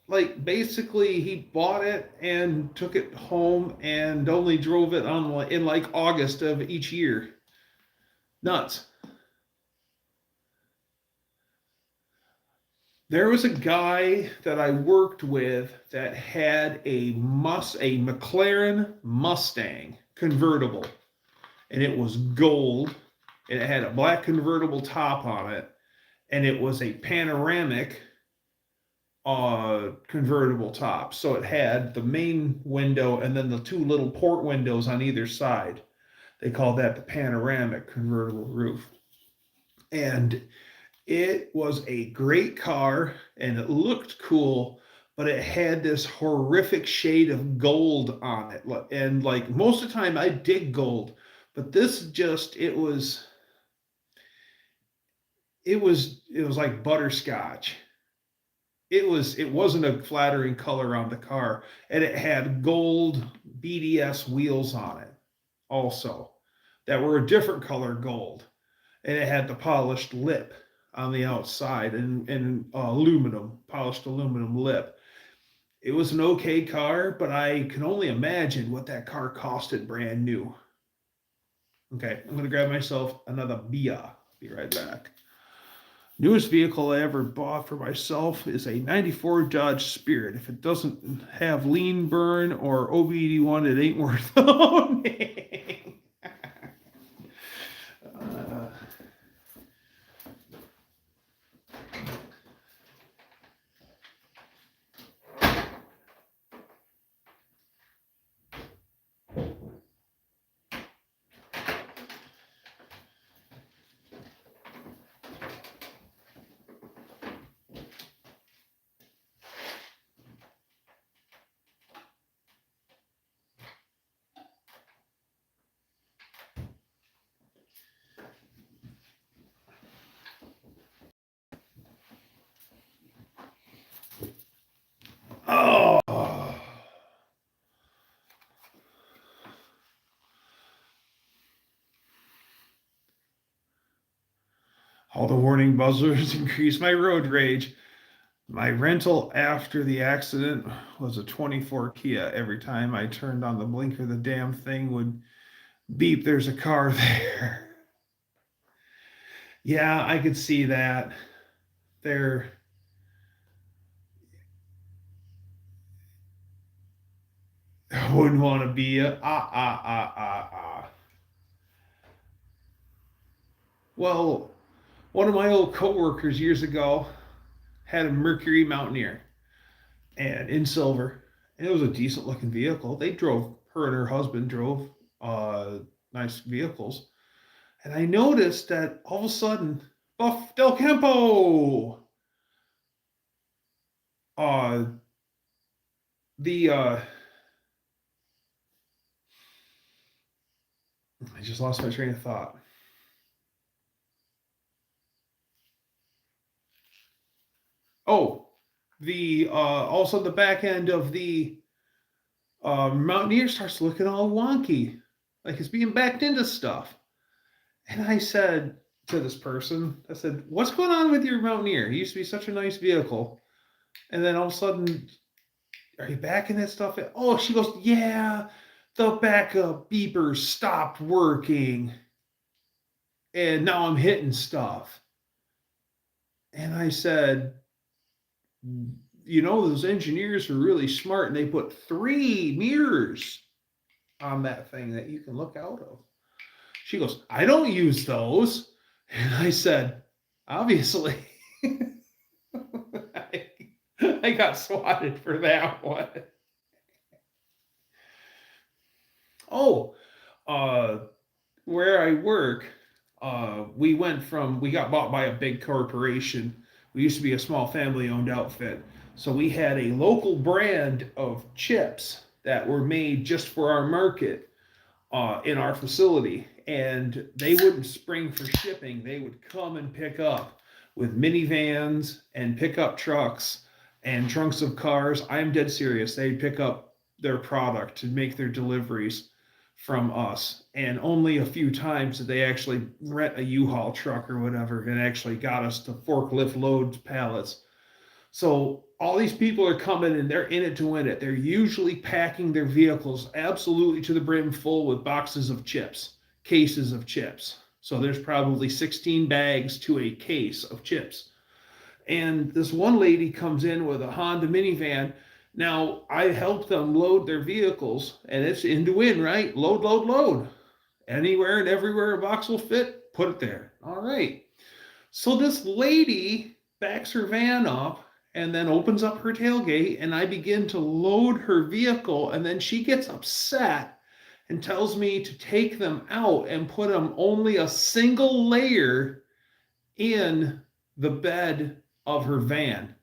like, basically he bought it and took it home and only drove it in like August of each year. Nuts. There was a guy that I worked with that had a McLaren Mustang convertible, and it was gold, and it had a black convertible top on it, and it was a panoramic convertible top. So it had the main window and then the two little port windows on either side. They called that the panoramic convertible roof. And It was a great car and it looked cool, but it had this horrific shade of gold on it. And like most of the time I dig gold, but this just it was like butterscotch. It wasn't a flattering color on the car, and it had gold BDS wheels on it also that were a different color gold, and it had the polished lip on the outside and aluminum polished aluminum lip. It was an okay car, but I can only imagine what that car costed brand new. Okay, I'm gonna grab myself another beer. Be right back. Newest vehicle I ever bought for myself is a 94 Dodge Spirit. If it doesn't have lean burn or OBD1, it ain't worth owning. Oh. All the warning buzzers increase my road rage. My rental after the accident was a 24 Kia. Every time I turned on the blinker, the damn thing would beep, there's a car there. Yeah, I could see that. There. I wouldn't want to be a. Well, one of my old coworkers years ago had a Mercury Mountaineer and in silver. And it was a decent looking vehicle. Her and her husband drove nice vehicles. And I noticed that all of a sudden, Buff Del Campo, uh, the I just lost my train of thought. Oh, the all of a sudden the back end of the Mountaineer starts looking all wonky, like it's being backed into stuff. And I said to this person, I said, "What's going on with your Mountaineer? It used to be such a nice vehicle, and then all of a sudden, are you backing that stuff in?" Oh, she goes, "Yeah, the backup beepers stopped working, and now I'm hitting stuff." And I said, those engineers are really smart, and they put 3 mirrors on that thing that you can look out of. She goes, "I don't use those." And I said, "Obviously." I got swatted for that one. Oh, where I work, we got bought by a big corporation. We used to be a small family-owned outfit. So we had a local brand of chips that were made just for our market in our facility. And they wouldn't spring for shipping. They would come and pick up with minivans and pickup trucks and trunks of cars. I'm dead serious. They'd pick up their product to make their deliveries from us. And only a few times did they actually rent a U-Haul truck or whatever and actually got us to forklift load pallets. So all these people are coming and they're in it to win it. They're usually packing their vehicles absolutely to the brim full with boxes of chips, cases of chips. So there's probably 16 bags to a case of chips. And this one lady comes in with a Honda minivan. Now, I help them load their vehicles, and it's in to win, right? Load, load, load. Anywhere and everywhere a box will fit, put it there. All right. So this lady backs her van up and then opens up her tailgate, and I begin to load her vehicle, and then she gets upset and tells me to take them out and put them only a single layer in the bed of her van.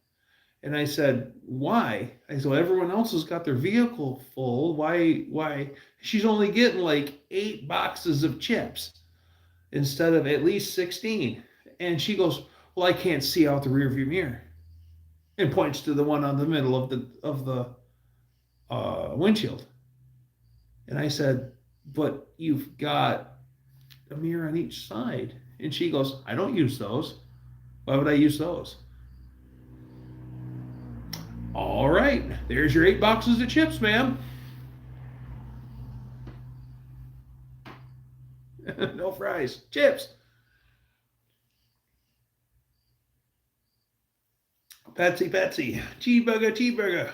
And I said, why? I said, well, everyone else has got their vehicle full. Why? She's only getting like 8 boxes of chips instead of at least 16. And she goes, well, I can't see out the rearview mirror. And points to the one on the middle of the windshield. And I said, but you've got a mirror on each side. And she goes, I don't use those. Why would I use those? All right, there's your 8 boxes of chips, ma'am. No fries, chips. Patsy, cheeseburger.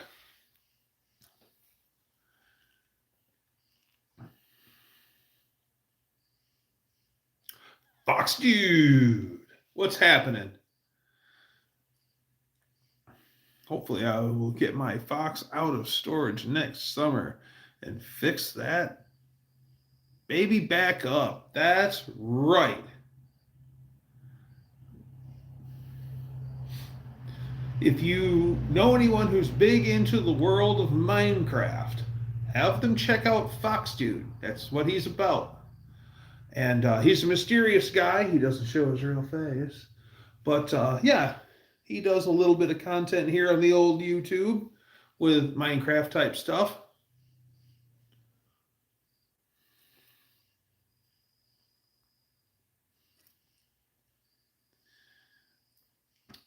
Fox Dude, what's happening? Hopefully I will get my Fox out of storage next summer and fix that baby back up. That's right. If you know anyone who's big into the world of Minecraft, have them check out Fox Dude. That's what he's about. And he's a mysterious guy. He doesn't show his real face. But yeah, he does a little bit of content here on the old YouTube with Minecraft type stuff.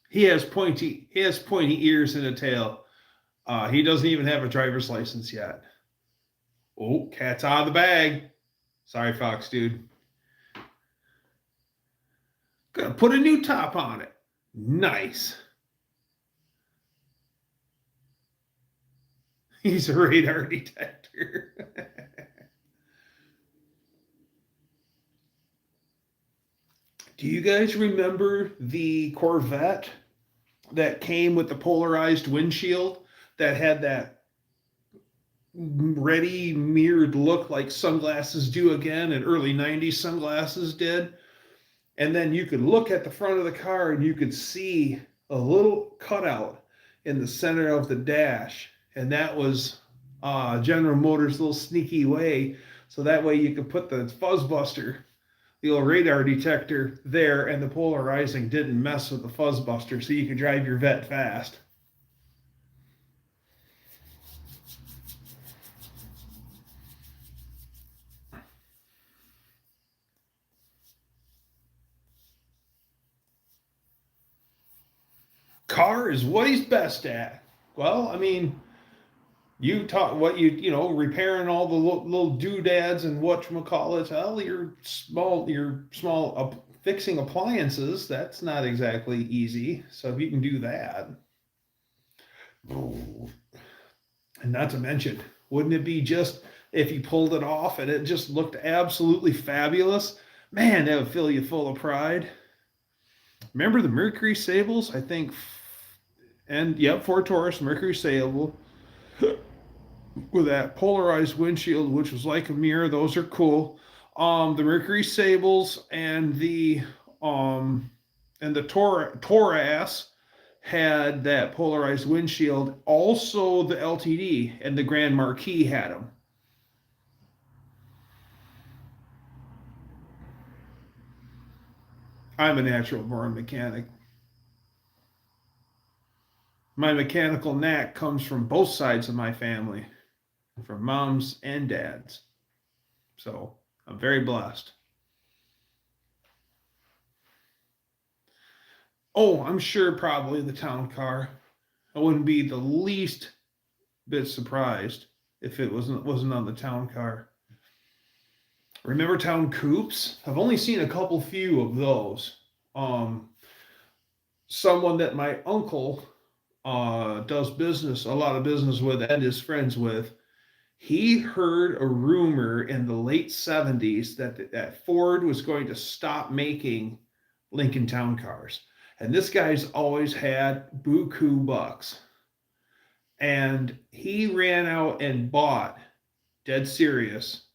He has pointy ears and a tail. He doesn't even have a driver's license yet. Oh, cat's out of the bag. Sorry, Fox Dude. Gonna put a new top on it. Nice. He's a radar detector. Do you guys remember the Corvette that came with the polarized windshield that had that ready mirrored look like sunglasses do again, and early 90s sunglasses did? And then you could look at the front of the car and you could see a little cutout in the center of the dash. And that was General Motors' little sneaky way. So that way you could put the fuzzbuster, the old radar detector there, and the polarizing didn't mess with the fuzzbuster, so you could drive your Vet fast. Car is what he's best at. Well, I mean, you taught what repairing all the little doodads and whatchamacallit. Well, your small fixing appliances, that's not exactly easy. So if you can do that. And not to mention, wouldn't it be just if you pulled it off and it just looked absolutely fabulous? Man, that would fill you full of pride. Remember the Mercury Sables? I think, and yep, Ford Taurus, Mercury Sable, with that polarized windshield, which was like a mirror. Those are cool. The Mercury Sables and the Taurus had that polarized windshield. Also, the LTD and the Grand Marquis had them. I'm a natural born mechanic. My mechanical knack comes from both sides of my family, from moms and dads. So I'm very blessed. Oh, I'm sure probably the town car. I wouldn't be the least bit surprised if it wasn't on the town car. Remember town coupes? I've only seen a few of those. Someone that my uncle does a lot of business with, and is friends with, he heard a rumor in the late 70s that Ford was going to stop making Lincoln Town cars. And this guy's always had buku bucks. And he ran out and bought, dead serious,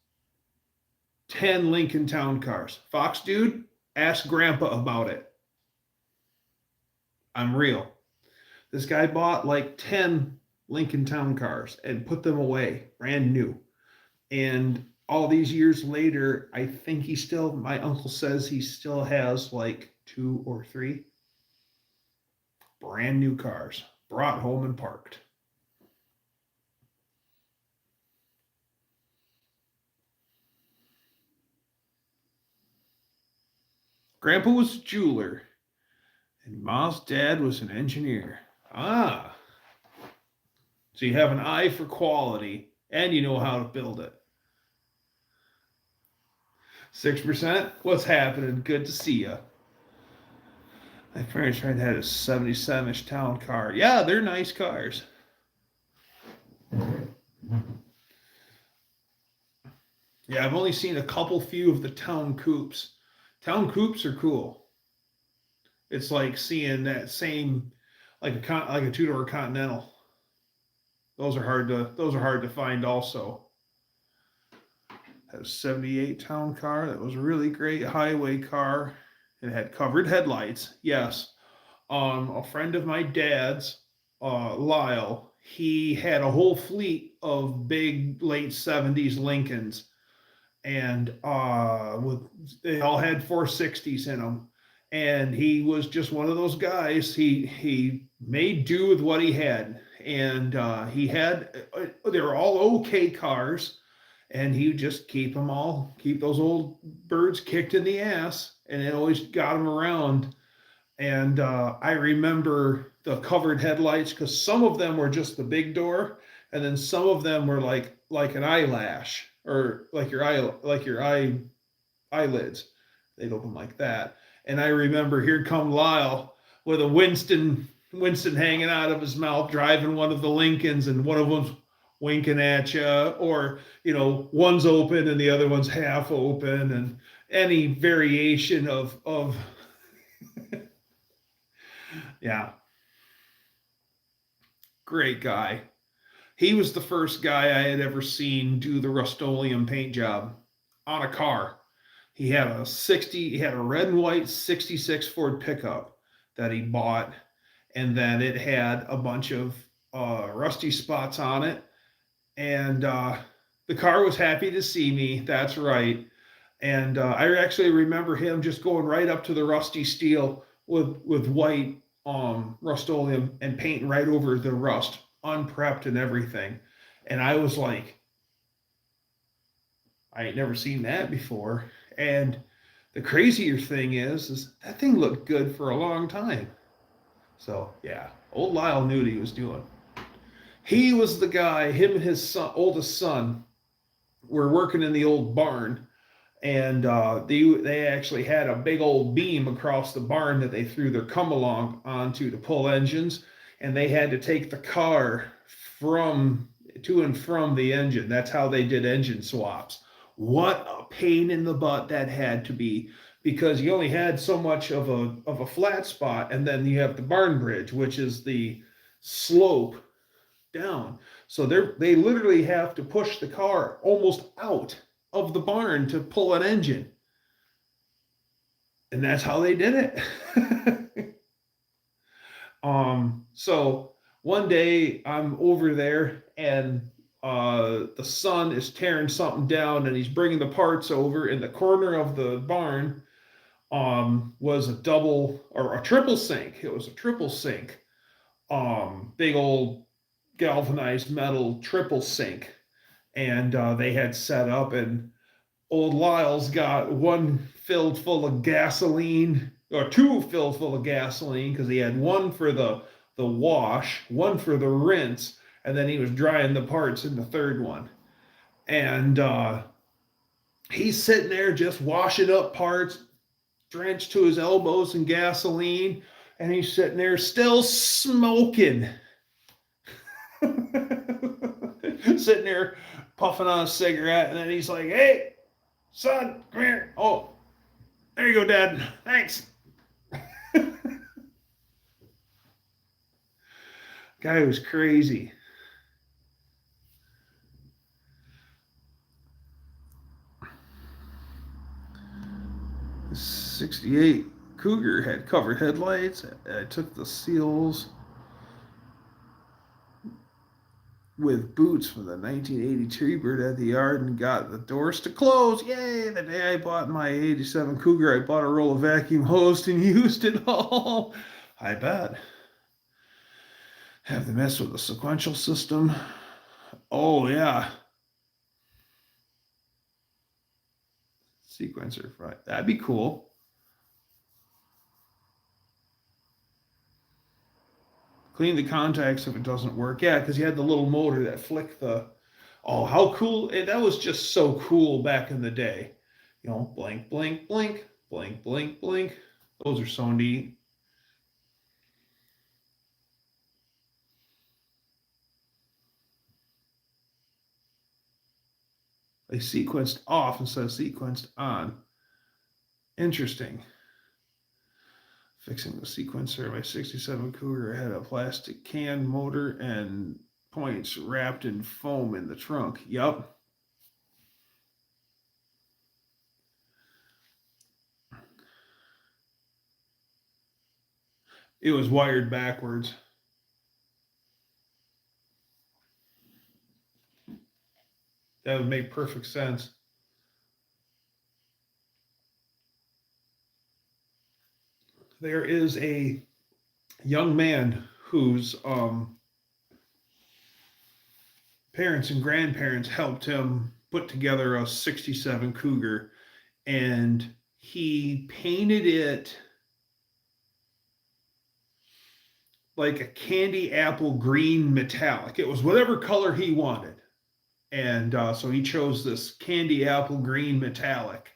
10 Lincoln Town cars. Fox Dude, ask Grandpa about it. I'm real. This guy bought like 10 Lincoln Town cars and put them away, brand new. And all these years later, I think my uncle says he still has like 2 or 3 brand new cars brought home and parked. Grandpa was a jeweler, and Ma's dad was an engineer. Ah, so you have an eye for quality, and you know how to build it. 6%? What's happening? Good to see you. My parents tried to have a 77-ish town car. Yeah, they're nice cars. Yeah, I've only seen a few of the town coupes. Town coupes are cool. It's like seeing that same, like a two-door Continental. Those are hard to find also. Had a 78 town car that was a really great highway car. It had covered headlights. Yes. A friend of my dad's, Lyle, he had a whole fleet of big late 70s Lincolns, and they all had 460s in them. And he was just one of those guys. He made do with what he had, and they were all okay cars, and he would just keep those old birds kicked in the ass, and it always got them around. And I remember the covered headlights because some of them were just the big door, and then some of them were like an eyelash, or like your eyelids. They'd open like that. And I remember here come Lyle with a Winston hanging out of his mouth, driving one of the Lincolns, and one of them's winking at you, or one's open and the other one's half open, and any variation of yeah. Great guy. He was the first guy I had ever seen do the Rust-Oleum paint job on a car. He had a red and white 66 Ford pickup that he bought, and then it had a bunch of rusty spots on it. And the car was happy to see me. That's right. And I actually remember him just going right up to the rusty steel with white Rust-Oleum and painting right over the rust, unprepped and everything. And I was like, I ain't never seen that before. And the crazier thing is that thing looked good for a long time. So yeah, old Lyle knew what he was doing. He was the guy. Him and his oldest son were working in the old barn, and they actually had a big old beam across the barn that they threw their come along onto to pull engines, and they had to take the car to and from the engine. That's how they did engine swaps. What a pain in the butt that had to be, because you only had so much of a flat spot, and then you have the barn bridge, which is the slope down. So they literally have to push the car almost out of the barn to pull an engine. And that's how they did it. So one day I'm over there, and the son is tearing something down, and he's bringing the parts over. In the corner of the barn was a double or a triple sink. It was a triple sink, big old galvanized metal triple sink, and they had set up, and old Lyle's got one filled full of gasoline, or two filled full of gasoline, because he had one for the wash, one for the rinse, and then he was drying the parts in the third one. And he's sitting there just washing up parts, drenched to his elbows in gasoline, and he's sitting there still smoking. Sitting there puffing on a cigarette, and then he's like, "Hey, son, come here. Oh, there you go, Dad. Thanks." Guy was crazy. '68 Cougar had covered headlights. I took the seals with boots from the 1982 Bird at the yard and got the doors to close. Yay! The day I bought my 87 Cougar, I bought a roll of vacuum hose and used it all. I bet. Have to mess with the sequential system. Oh, yeah. Sequencer, right. That'd be cool. Clean the contacts if it doesn't work. Yeah, because you had the little motor that flicked the... Oh, how cool. That was just so cool back in the day. You know, blink, blink, blink, blink, blink, blink. Those are so neat. They sequenced off instead of sequenced on. Interesting. Fixing the sequencer. My 67 Cougar had a plastic can motor and points wrapped in foam in the trunk. Yup. It was wired backwards. That would make perfect sense. There is a young man whose parents and grandparents helped him put together a 67 Cougar, and he painted it like a candy apple green metallic. It was whatever color he wanted. And so he chose this candy apple green metallic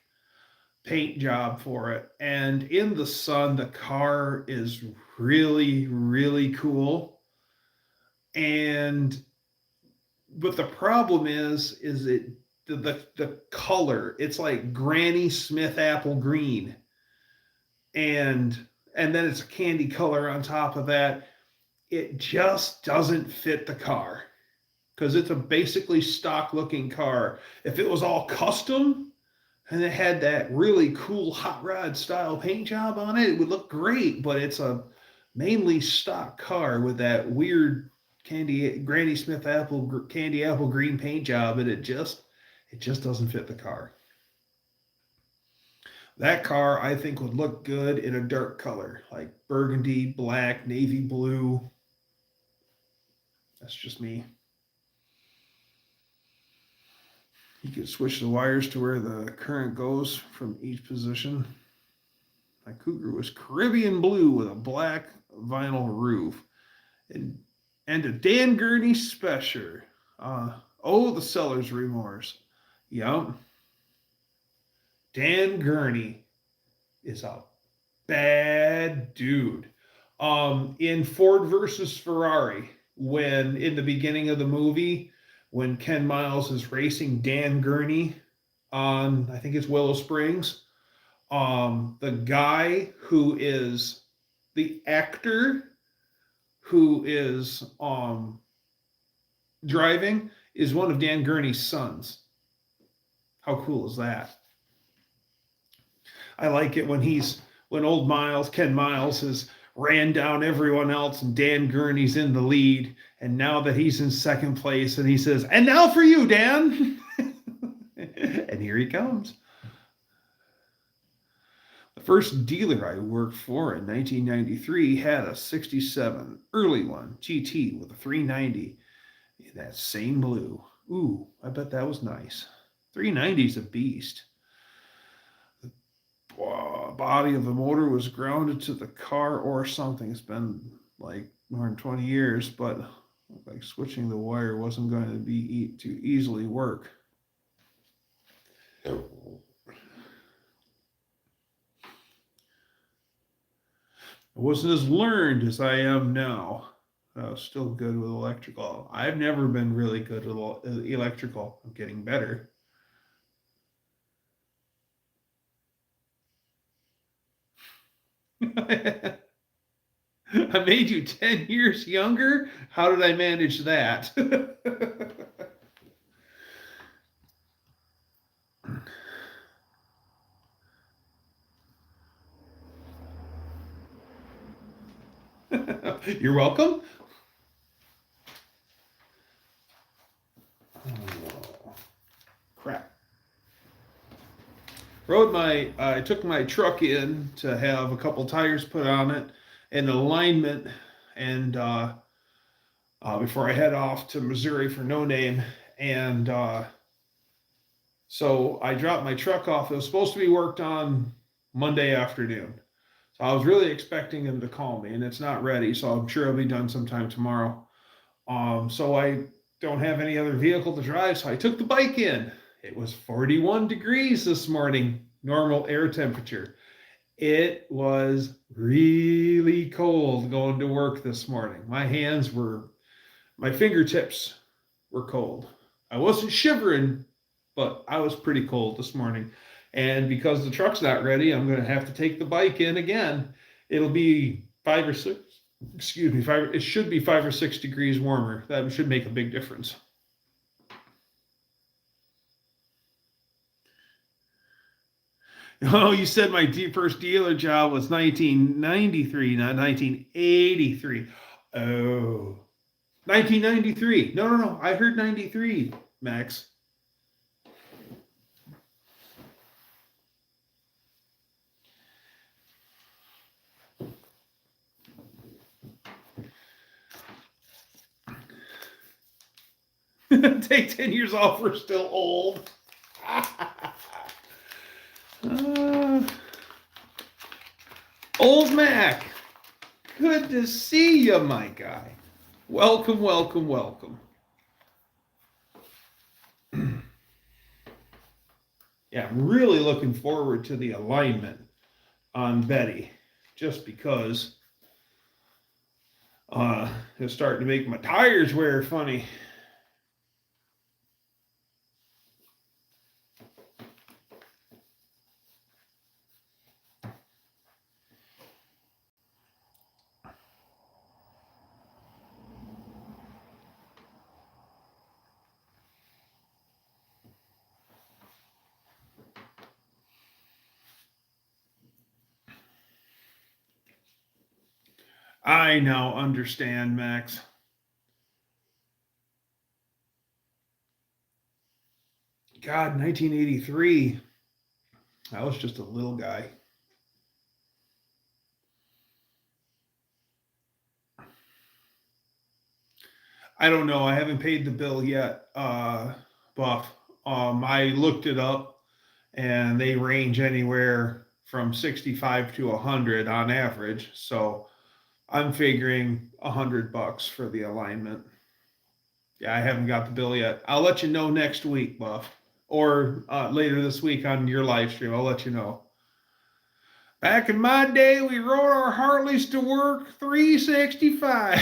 paint job for it. And in the sun, the car is really, really cool. But the problem is it the color. It's like Granny Smith apple green. And then it's a candy color on top of that. It just doesn't fit the car because it's a basically stock looking car. If it was all custom and it had that really cool hot rod style paint job on it, it would look great, but it's a mainly stock car with that weird Granny Smith candy apple green paint job, and it just doesn't fit the car. That car, I think, would look good in a dark color, like burgundy, black, navy blue. That's just me. You could switch the wires to where the current goes from each position. My Cougar was Caribbean blue with a black vinyl roof. And a Dan Gurney special. The seller's remorse. Yep. Dan Gurney is a bad dude. In Ford versus Ferrari, when in the beginning of the movie, when Ken Miles is racing Dan Gurney on, I think it's Willow Springs, the guy who is the actor who is driving is one of Dan Gurney's sons. How cool is that? I like it when Ken Miles has ran down everyone else and Dan Gurney's in the lead, and now that he's in second place and he says, "And now for you, Dan." And here he comes. The first dealer I worked for in 1993 had a 67 early one GT with a 390 in that same blue. Ooh, I bet that was nice. 390's a beast. The body of the motor was grounded to the car or something. It's been like more than 20 years, but like switching the wire wasn't going to be too easily work. I wasn't as learned as I am now. I was still good with electrical. I've never been really good with electrical. I'm getting better. I made you 10 years younger? How did I manage that? You're welcome. Oh, crap. I took my truck in to have a couple tires put on it and alignment, and before I head off to Missouri for No Name, and so I dropped my truck off. It was supposed to be worked on Monday afternoon. So I was really expecting him to call me, and it's not ready, so I'm sure it'll be done sometime tomorrow. So I don't have any other vehicle to drive, so I took the bike in. It was 41 degrees this morning, normal air temperature. It was really cold going to work this morning. My fingertips were cold. I wasn't shivering, but I was pretty cold this morning. And because the truck's not ready, I'm going to have to take the bike in again. It'll be 5 or 6, excuse me, it should be 5 or 6 degrees warmer. That should make a big difference. Oh, you said my first dealer job was 1993, not 1983. Oh, 1993. No. I heard 93, Max. Take 10 years off, we're still old. Old Mac, good to see you, my guy. Welcome. Yeah, I'm really looking forward to the alignment on Betty, just because it's starting to make my tires wear funny. I now understand, Max. God, 1983, I was just a little guy. I don't know. I haven't paid the bill yet, Buff. I looked it up, and they range anywhere from 65 to 100 on average. So I'm figuring $100 for the alignment. Yeah, I haven't got the bill yet. I'll let you know next week, Buff, or later this week on your live stream. I'll let you know. Back in my day, we rode our Harleys to work 365.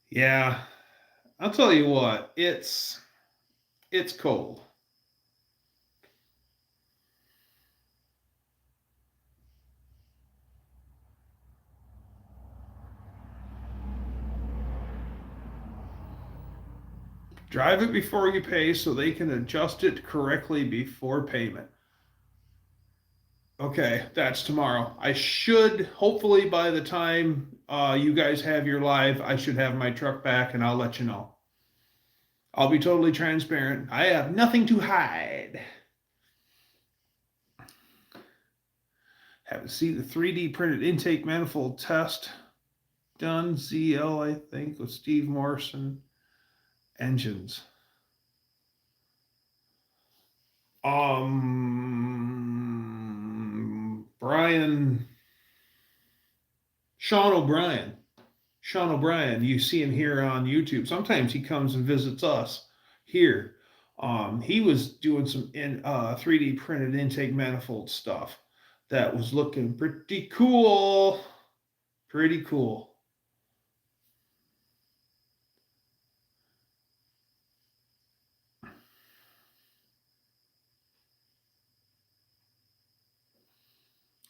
Yeah, I'll tell you what, it's cold. Drive it before you pay so they can adjust it correctly before payment. Okay, that's tomorrow. I should, hopefully by the time you guys have your live, I should have my truck back, and I'll let you know. I'll be totally transparent. I have nothing to hide. Have to see the 3D printed intake manifold test done. ZL, I think, with Steve Morrison. Engines. Brian, Sean O'Brien, you see him here on YouTube. Sometimes he comes and visits us here. He was doing some 3D printed intake manifold stuff that was looking pretty cool. Pretty cool.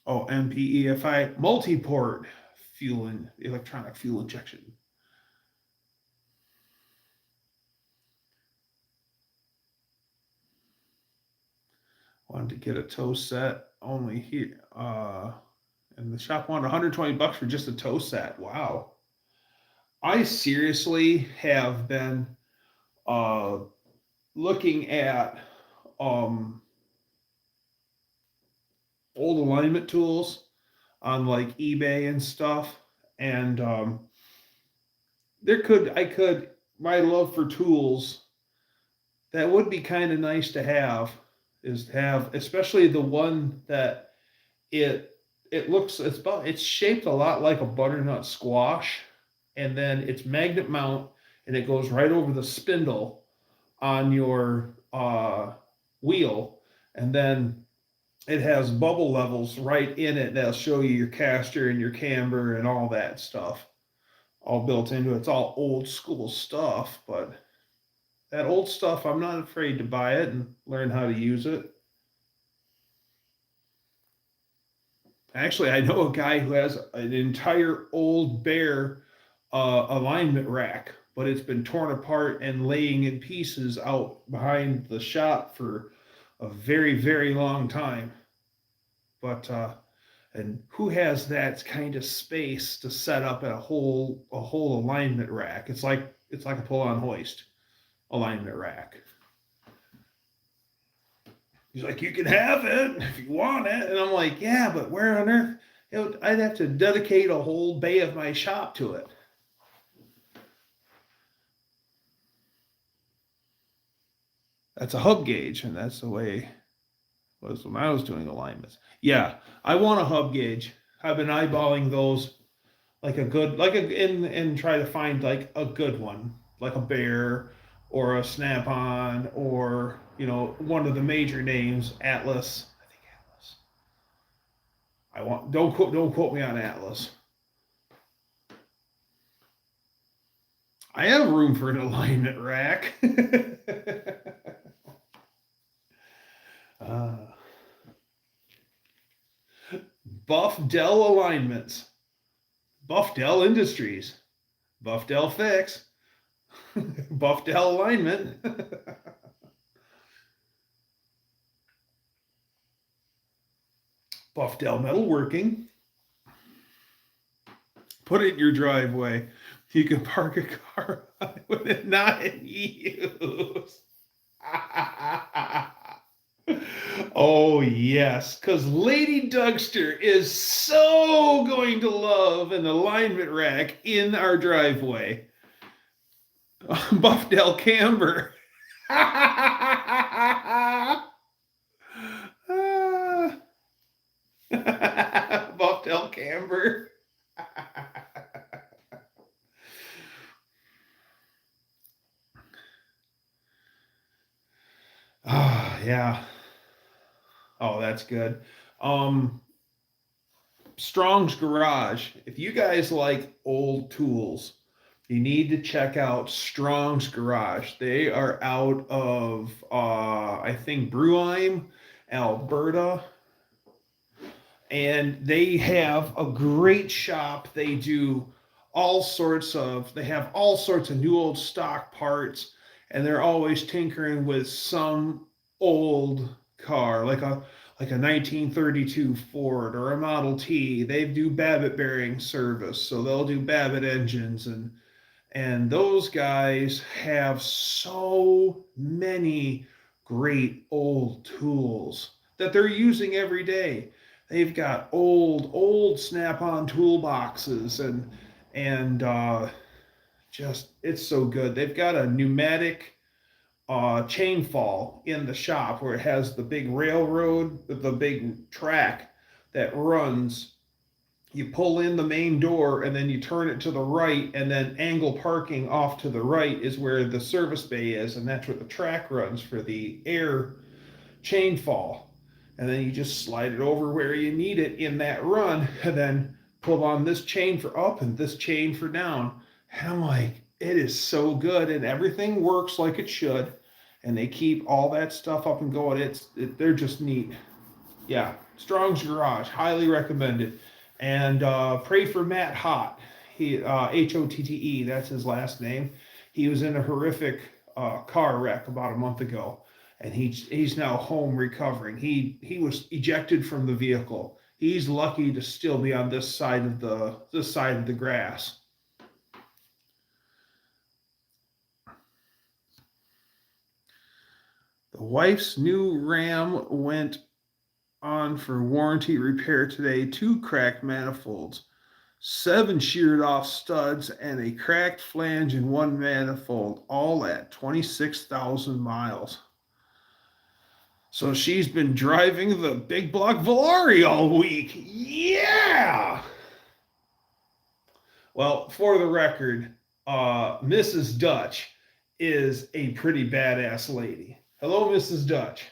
Oh, MPEFI, multi-port electronic fuel injection. Wanted to get a tow set only here And the shop wanted $120 for just a tow set. Wow. I seriously have been looking at old alignment tools on like eBay and stuff. And my love for tools, that would be kind of nice to have, is to have, especially the one that it's shaped a lot like a butternut squash, and then it's magnet mount, and it goes right over the spindle on your wheel, and then it has bubble levels right in it that'll show you your caster and your camber and all that stuff all built into it. It's all old school stuff, but that old stuff, I'm not afraid to buy it and learn how to use it. Actually, I know a guy who has an entire old Bear alignment rack, but it's been torn apart and laying in pieces out behind the shop for a very, very long time. But and who has that kind of space to set up a whole alignment rack? It's like a pull-on hoist alignment rack. He's like, you can have it if you want it. And I'm like, yeah, but where on earth? I'd have to dedicate a whole bay of my shop to it. That's a hub gauge, and that's the way it was when I was doing alignments. Yeah, I want a hub gauge. I've been eyeballing those and try to find like a good one, like a Bear or a Snap-on, or one of the major names, Atlas. I think Atlas. Don't quote me on Atlas. I have room for an alignment rack. Buff Dell Alignments, Buff Dell Industries, Buff Dell Fix, Buff Dell Alignment. Buff Dell Metalworking. Put it in your driveway. You can park a car with it not in use. Oh, yes, because Lady Dougster is so going to love an alignment rack in our driveway. Buff Dell Camber. Buff Dell Camber. Yeah. Oh, that's good. Strong's Garage. If you guys like old tools, you need to check out Strong's Garage. They are out of I think Bruheim, Alberta. And they have a great shop. They have all sorts of new old stock parts, and they're always tinkering with some old car, like a 1932 Ford or a Model T. They do Babbitt bearing service, so they'll do Babbitt engines, and those guys have so many great old tools that they're using every day. They've got old Snap-on toolboxes, and just, it's so good. They've got a pneumatic chain fall in the shop where it has the big railroad, the big track that runs. You pull in the main door and then you turn it to the right, and then angle parking off to the right is where the service bay is, and that's where the track runs for the air chain fall. And then you just slide it over where you need it in that run, and then pull on this chain for up and this chain for down. And I'm like, it is so good, and everything works like it should, and they keep all that stuff up and going. They're just neat. Yeah, Strong's Garage, highly recommended. And pray for Matt Hott. He Hotte, that's his last name. He was in a horrific car wreck about a month ago, and he's now home recovering. He was ejected from the vehicle. He's lucky to still be on this side of the grass. The wife's new Ram went on for warranty repair today. 2 cracked manifolds, 7 sheared off studs, and a cracked flange in 1 manifold, all at 26,000 miles. So she's been driving the big block Volare all week. Yeah! Well, for the record, Mrs. Dutch is a pretty badass lady. Hello, Mrs. Dutch.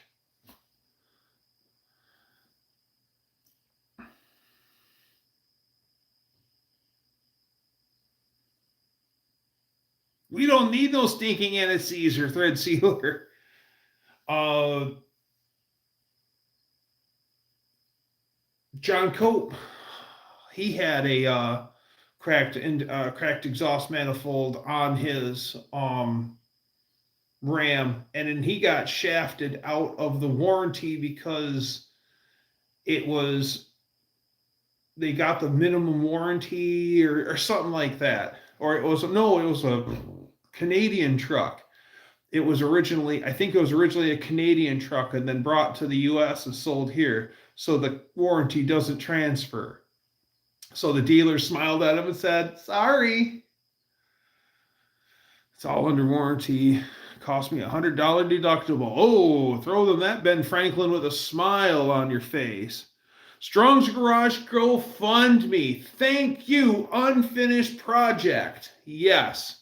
We don't need no stinking NSCs or thread sealer. John Cope, he had a cracked exhaust manifold on his Ram, and then he got shafted out of the warranty because they got the minimum warranty or something like that. Or it was a Canadian truck. I think it was originally a Canadian truck and then brought to the US and sold here. So the warranty doesn't transfer. So the dealer smiled at him and said, sorry. It's all under warranty. Cost me $100 deductible. Oh, throw them that Ben Franklin with a smile on your face. Strong's Garage GoFundMe. Thank you, unfinished project. Yes.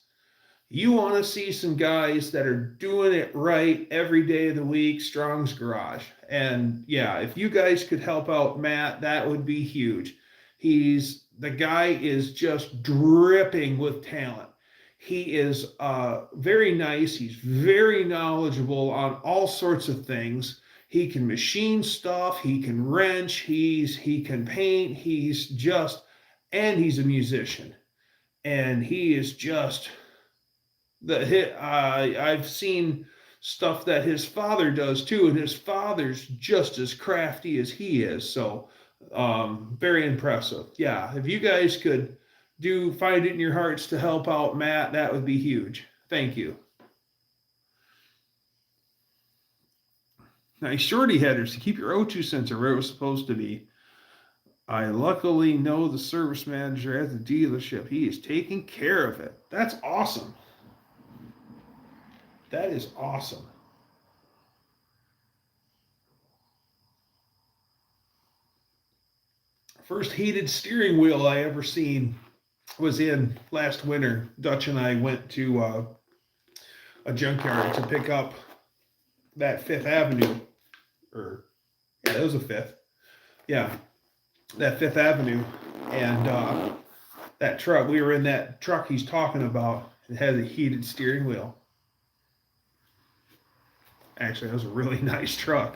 You want to see some guys that are doing it right every day of the week, Strong's Garage. And yeah, if you guys could help out Matt, that would be huge. The guy is just dripping with talent. He is very nice. He's very knowledgeable on all sorts of things. He can machine stuff. He can wrench. He can paint. And he's a musician. And he is just I've seen stuff that his father does too, and his father's just as crafty as he is. So very impressive. Yeah, if you guys could find it in your hearts to help out Matt, that would be huge. Thank you. Nice shorty headers to keep your O2 sensor where it was supposed to be. I luckily know the service manager at the dealership. He is taking care of it. That's awesome. That is awesome. First heated steering wheel I ever seen was in last winter. Dutch and I went to a junkyard to pick up that 5th Avenue. It was a 5th. Yeah, that 5th Avenue. And that truck, we were in that truck he's talking about. It had a heated steering wheel. Actually, that was a really nice truck.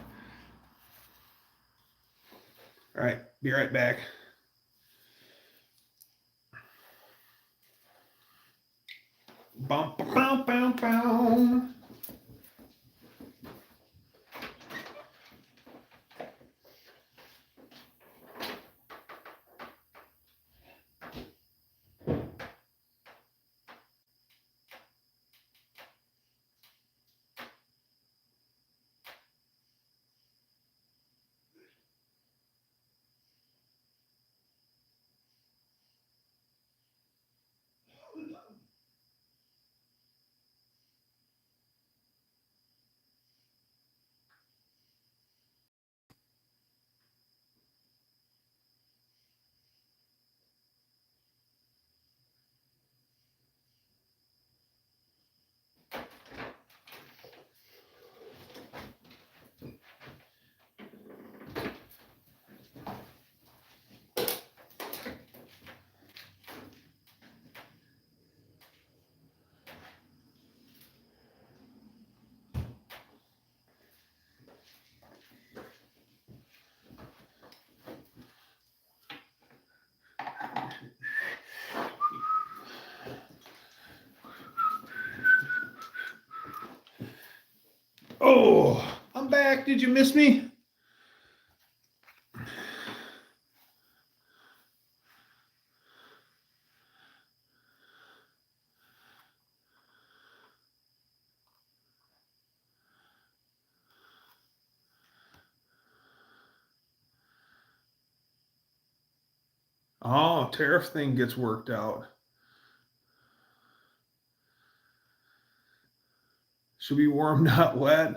All right, be right back. Bum, bum, bum, bum. Oh, I'm back. Did you miss me? Oh, tariff thing gets worked out. Should be warm, not wet.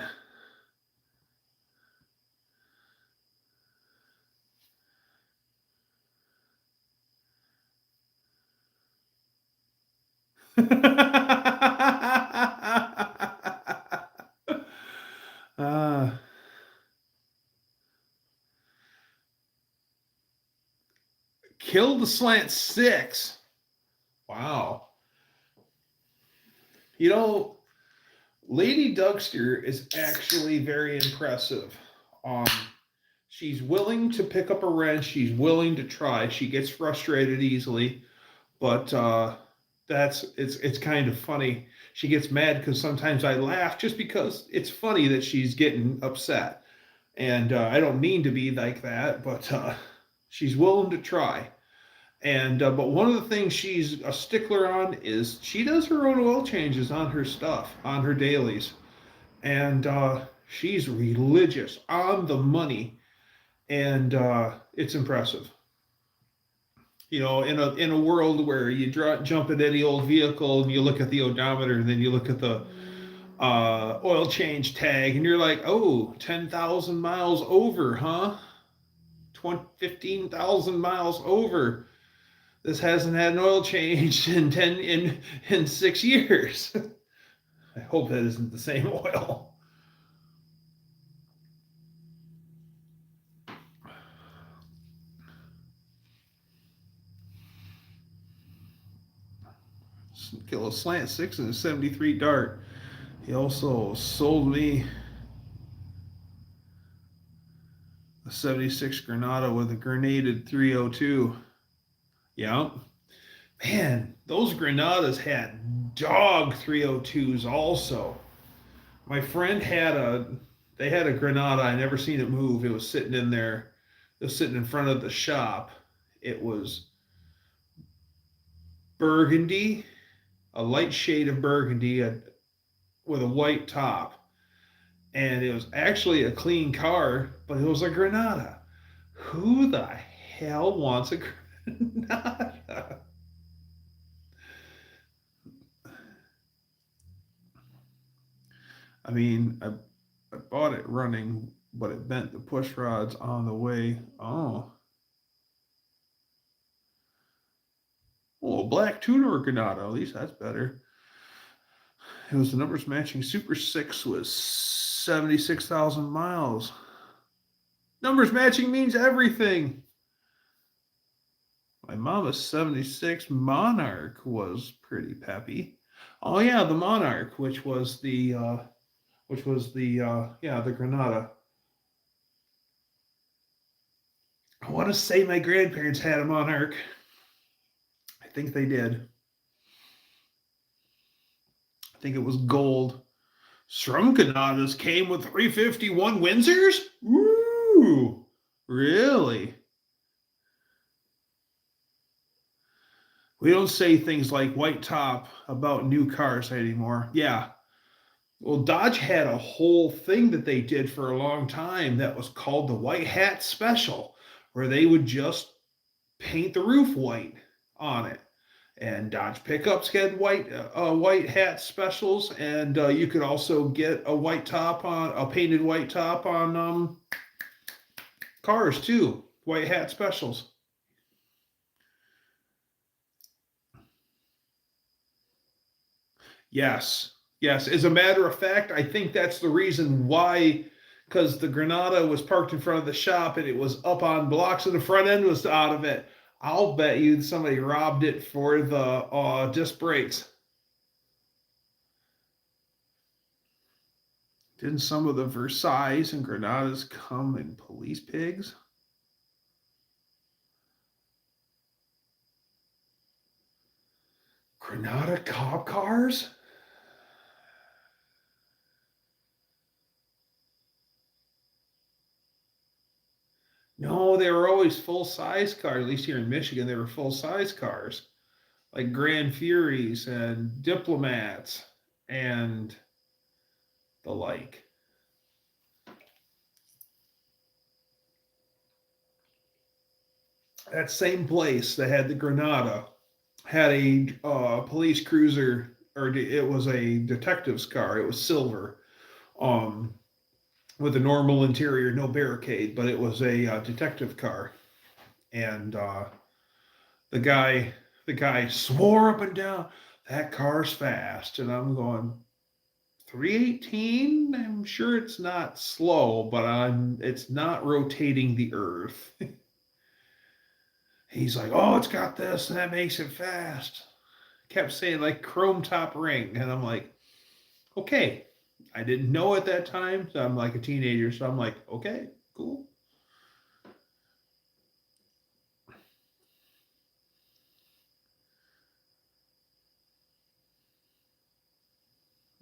uh, Kill the slant 6. Wow. You know, Lady Dougster is actually very impressive. She's willing to pick up a wrench. She's willing to try. She gets frustrated easily, but it's kind of funny. She gets mad because sometimes I laugh just because it's funny that she's getting upset. And I don't mean to be like that, but she's willing to try. And but one of the things she's a stickler on is she does her own oil changes on her stuff, on her dailies. And she's religious, on the money, and it's impressive. You know, in a world where you jump at any old vehicle and you look at the odometer and then you look at the oil change tag and you're like, oh, 10,000 miles over, huh? 15,000 miles over. This hasn't had an oil change in 6 years. I hope that isn't the same oil. Kill a slant 6 and a 73 dart. He also sold me a 76 Granada with a grenaded 302. Yeah. Man, those Granadas had dog 302s also. My friend had a Granada. I never seen it move. It was sitting in there. It was sitting in front of the shop. It was burgundy, a light shade of burgundy with a white top. And it was actually a clean car, but it was a Granada. Who the hell wants a Granada? I mean, I bought it running, but it bent the push rods on the way. Oh. Oh, a black tuner Granada. At least that's better. It was the numbers matching. Super 6 was 76,000 miles. Numbers matching means everything. My Mama's 76 Monarch was pretty peppy. Oh yeah, the Monarch, which was the the Granada. I want to say my grandparents had a Monarch. I think they did. I think it was gold. Some Granadas came with 351 Windsors? Ooh, really? We don't say things like white top about new cars anymore. Yeah. Well, Dodge had a whole thing that they did for a long time that was called the White Hat Special, where they would just paint the roof white on it. And Dodge pickups had white hat specials, and you could also get a painted white top on cars too. White hat specials. Yes, yes. As a matter of fact, I think that's the reason why, because the Granada was parked in front of the shop and it was up on blocks and the front end was out of it. I'll bet you somebody robbed it for the disc brakes. Didn't some of the Versailles and Granadas come in police pigs? Granada cop cars? No, they were always full-size cars. At least here in Michigan, they were full-size cars, like Grand Furies and Diplomats and the like. that same place that had the Granada had a police cruiser, or it was a detective's car. It was silver, um, with a normal interior, no barricade, but it was a detective car. And the guy, the guy swore up and down, that car's fast. And I'm going, 318. I'm sure it's not slow, but it's not rotating the earth. He's like, oh, it's got this and that makes it fast. Kept saying like chrome top ring, and I'm like, okay. I didn't know at that time, so I'm like a teenager, so I'm like, okay, cool.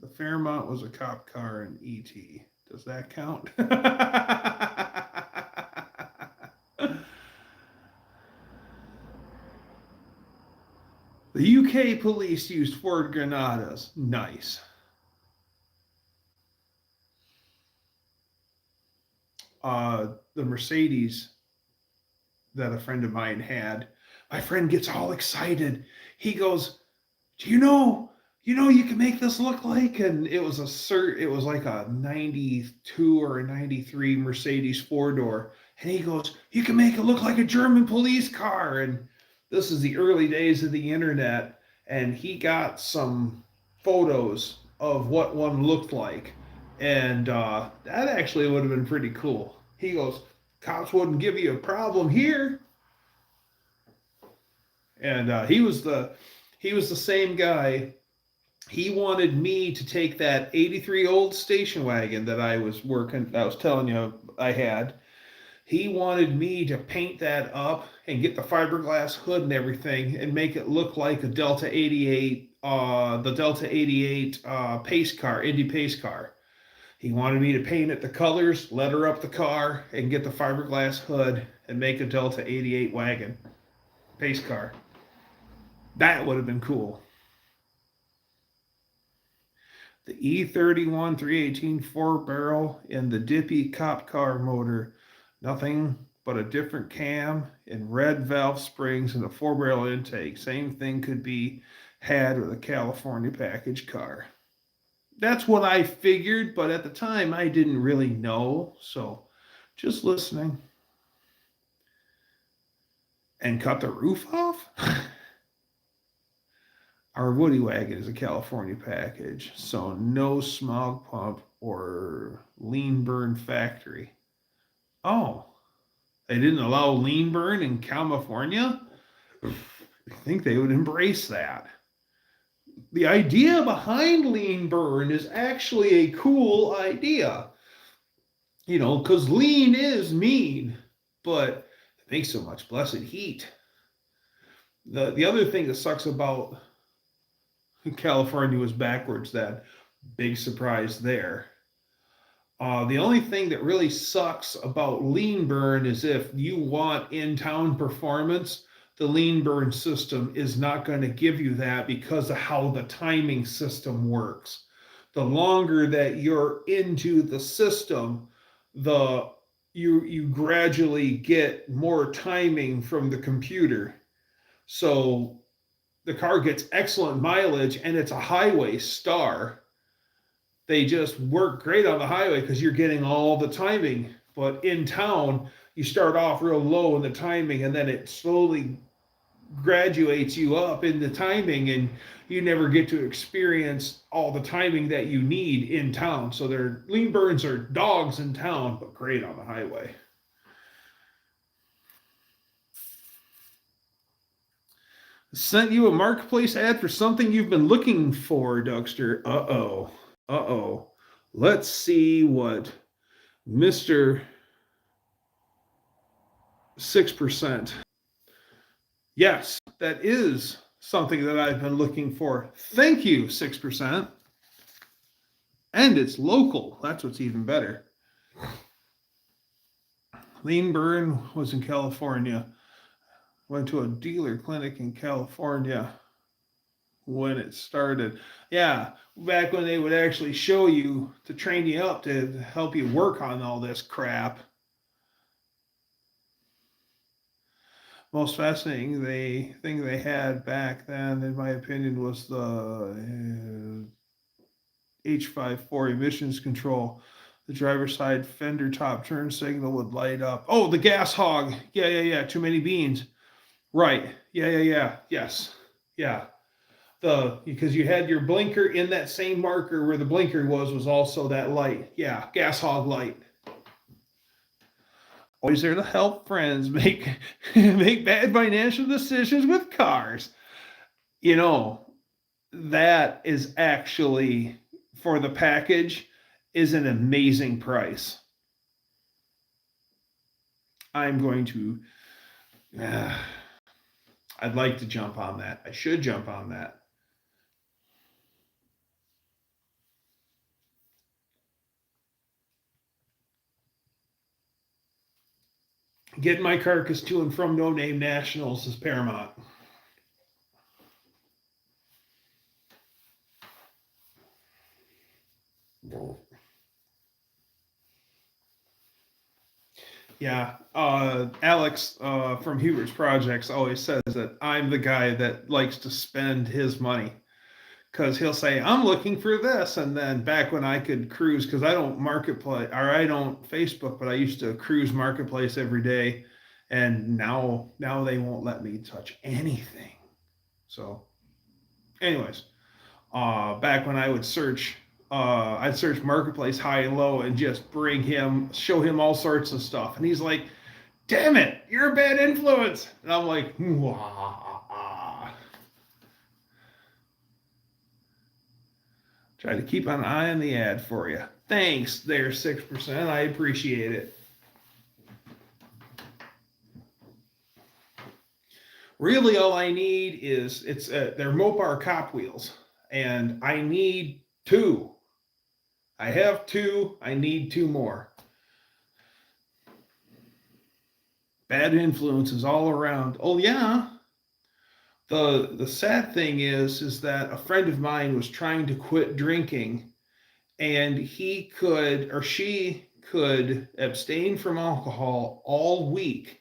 The Fairmont was a cop car in ET. Does that count? The UK police used Ford Granadas. Nice. The Mercedes that a friend of mine had, my friend gets all excited. He goes, "Do you can make this look like," and it was it was like a 92 or a 93 Mercedes four-door. And he goes, "You can make it look like a German police car." And this is the early days of the internet, and he got some photos of what one looked like. And that actually would have been pretty cool. He goes, "Cops wouldn't give you a problem here." And he was the same guy. He wanted me to take that 83 old station wagon that I was telling you I had. He wanted me to paint that up and get the fiberglass hood and everything and make it look like a Delta 88, the Delta 88 pace car, Indy pace car. He wanted me to paint it the colors, letter up the car, and get the fiberglass hood and make a Delta 88 wagon, pace car. That would have been cool. The E31 318 4-barrel and the Dippy cop car motor. Nothing but a different cam and red valve springs and a 4-barrel intake. Same thing could be had with a California package car. That's what I figured, but at the time I didn't really know. So just listening. And cut the roof off? Our Woody wagon is a California package, so no smog pump or lean burn factory. Oh, they didn't allow lean burn in California? I think they would embrace that. The idea behind lean burn is actually a cool idea. Because lean is mean, but it makes so much blessed heat. The other thing that sucks about California was backwards then. Big surprise there. The only thing that really sucks about lean burn is if you want in-town performance, the lean burn system is not going to give you that because of how the timing system works. The longer that you're into the system, you gradually get more timing from the computer. So the car gets excellent mileage and it's a highway star. They just work great on the highway because you're getting all the timing. But in town, you start off real low in the timing and then it slowly graduates you up in the timing, and you never get to experience all the timing that you need in town. So their lean burns are dogs in town, but great on the highway. Sent you a marketplace ad for something you've been looking for, Dougster. Uh-oh. Let's see what Mr. 6%. Yes, that is something that I've been looking for. Thank you, 6%. And it's local. That's what's even better. Lean burn was in California. Went to a dealer clinic in California when it started. Yeah, back when they would actually show you to train you up to help you work on all this crap. Most fascinating thing they had back then, in my opinion, was the H54 emissions control. The driver's side fender top turn signal would light up. Oh, the gas hog. Yeah. Too many beans. Right. Yeah. Yes. Yeah. Because you had your blinker in that same marker where the blinker was also that light. Yeah, gas hog light. Always there to help friends make make bad financial decisions with cars. You know, that is actually, for the package, is an amazing price. I'm going to I'd like to jump on that. I should jump on that. Getting my carcass to and from No Name Nationals is paramount. Yeah, Alex from Hubert's Projects always says that I'm the guy that likes to spend his money, because he'll say, I'm looking for this. And then back when I could cruise, because I don't marketplace or I don't Facebook, but I used to cruise marketplace every day. And now they won't let me touch anything. So anyways, back when I would search, I'd search marketplace high and low and just show him all sorts of stuff. And he's like, damn it, you're a bad influence. And I'm like, wah. Try to keep an eye on the ad for you. Thanks there, 6%. I appreciate it. Really, all I need is they're Mopar cop wheels, and I need 2. I have 2. I need 2 more. Bad influences all around. Oh yeah. The sad thing is that a friend of mine was trying to quit drinking, and he could, or she could, abstain from alcohol all week.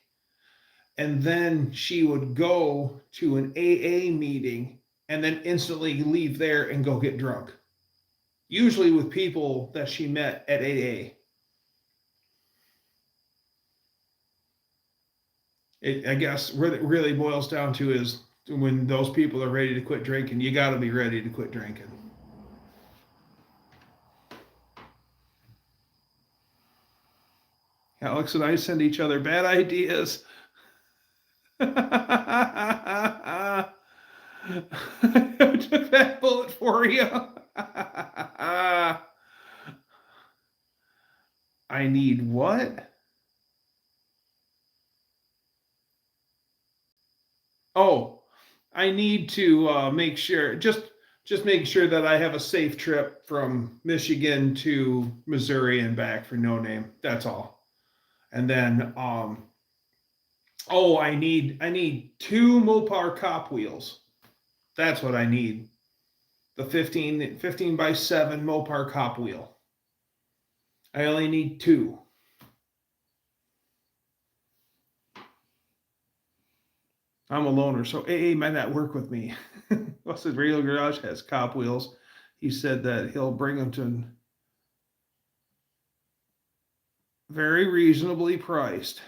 And then she would go to an AA meeting and then instantly leave there and go get drunk. Usually with people that she met at AA. I guess what it really boils down to is, when those people are ready to quit drinking, you got to be ready to quit drinking. Alex and I send each other bad ideas. I took that bullet for you. I need what? Oh, I need to make sure, just make sure that I have a safe trip from Michigan to Missouri and back for No Name. That's all. And then oh, I need 2 Mopar cop wheels. That's what I need. The 15 by 7 Mopar cop wheel. I only need 2. I'm a loner, so AA might not work with me. Busted Radio Garage has cop wheels. He said that he'll bring them to very reasonably priced.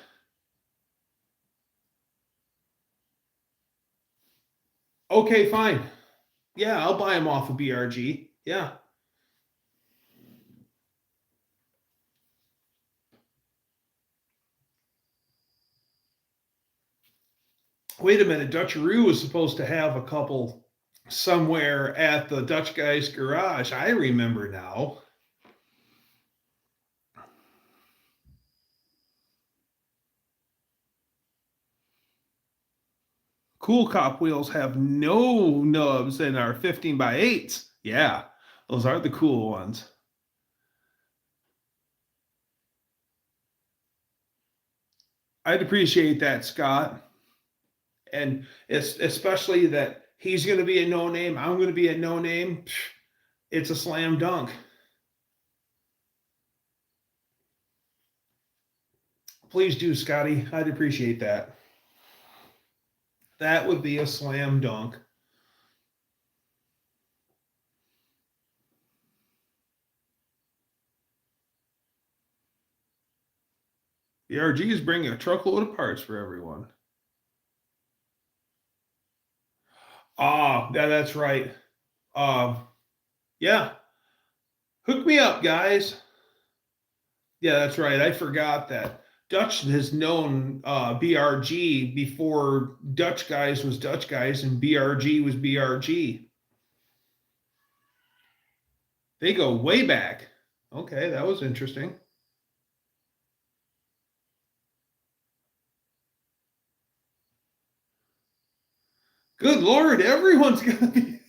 Okay, fine. Yeah, I'll buy them off of BRG. Yeah. Wait a minute, Dutcheroo was supposed to have a couple somewhere at the Dutch guy's garage. I remember now. Cool cop wheels have no nubs and are 15 by 8s. Yeah, those are the cool ones. I'd appreciate that, Scott. And it's especially that he's going to be a No Name, I'm going to be a No Name. It's a slam dunk. Please do, Scotty. I'd appreciate that. That would be a slam dunk. The RG is bringing a truckload of parts for everyone. Yeah, that's right. Yeah. Hook me up, guys. Yeah, that's right. I forgot that. Dutch has known BRG before Dutch Guys was Dutch Guys and BRG was BRG. They go way back. Okay, that was interesting. Good Lord, everyone's going to be...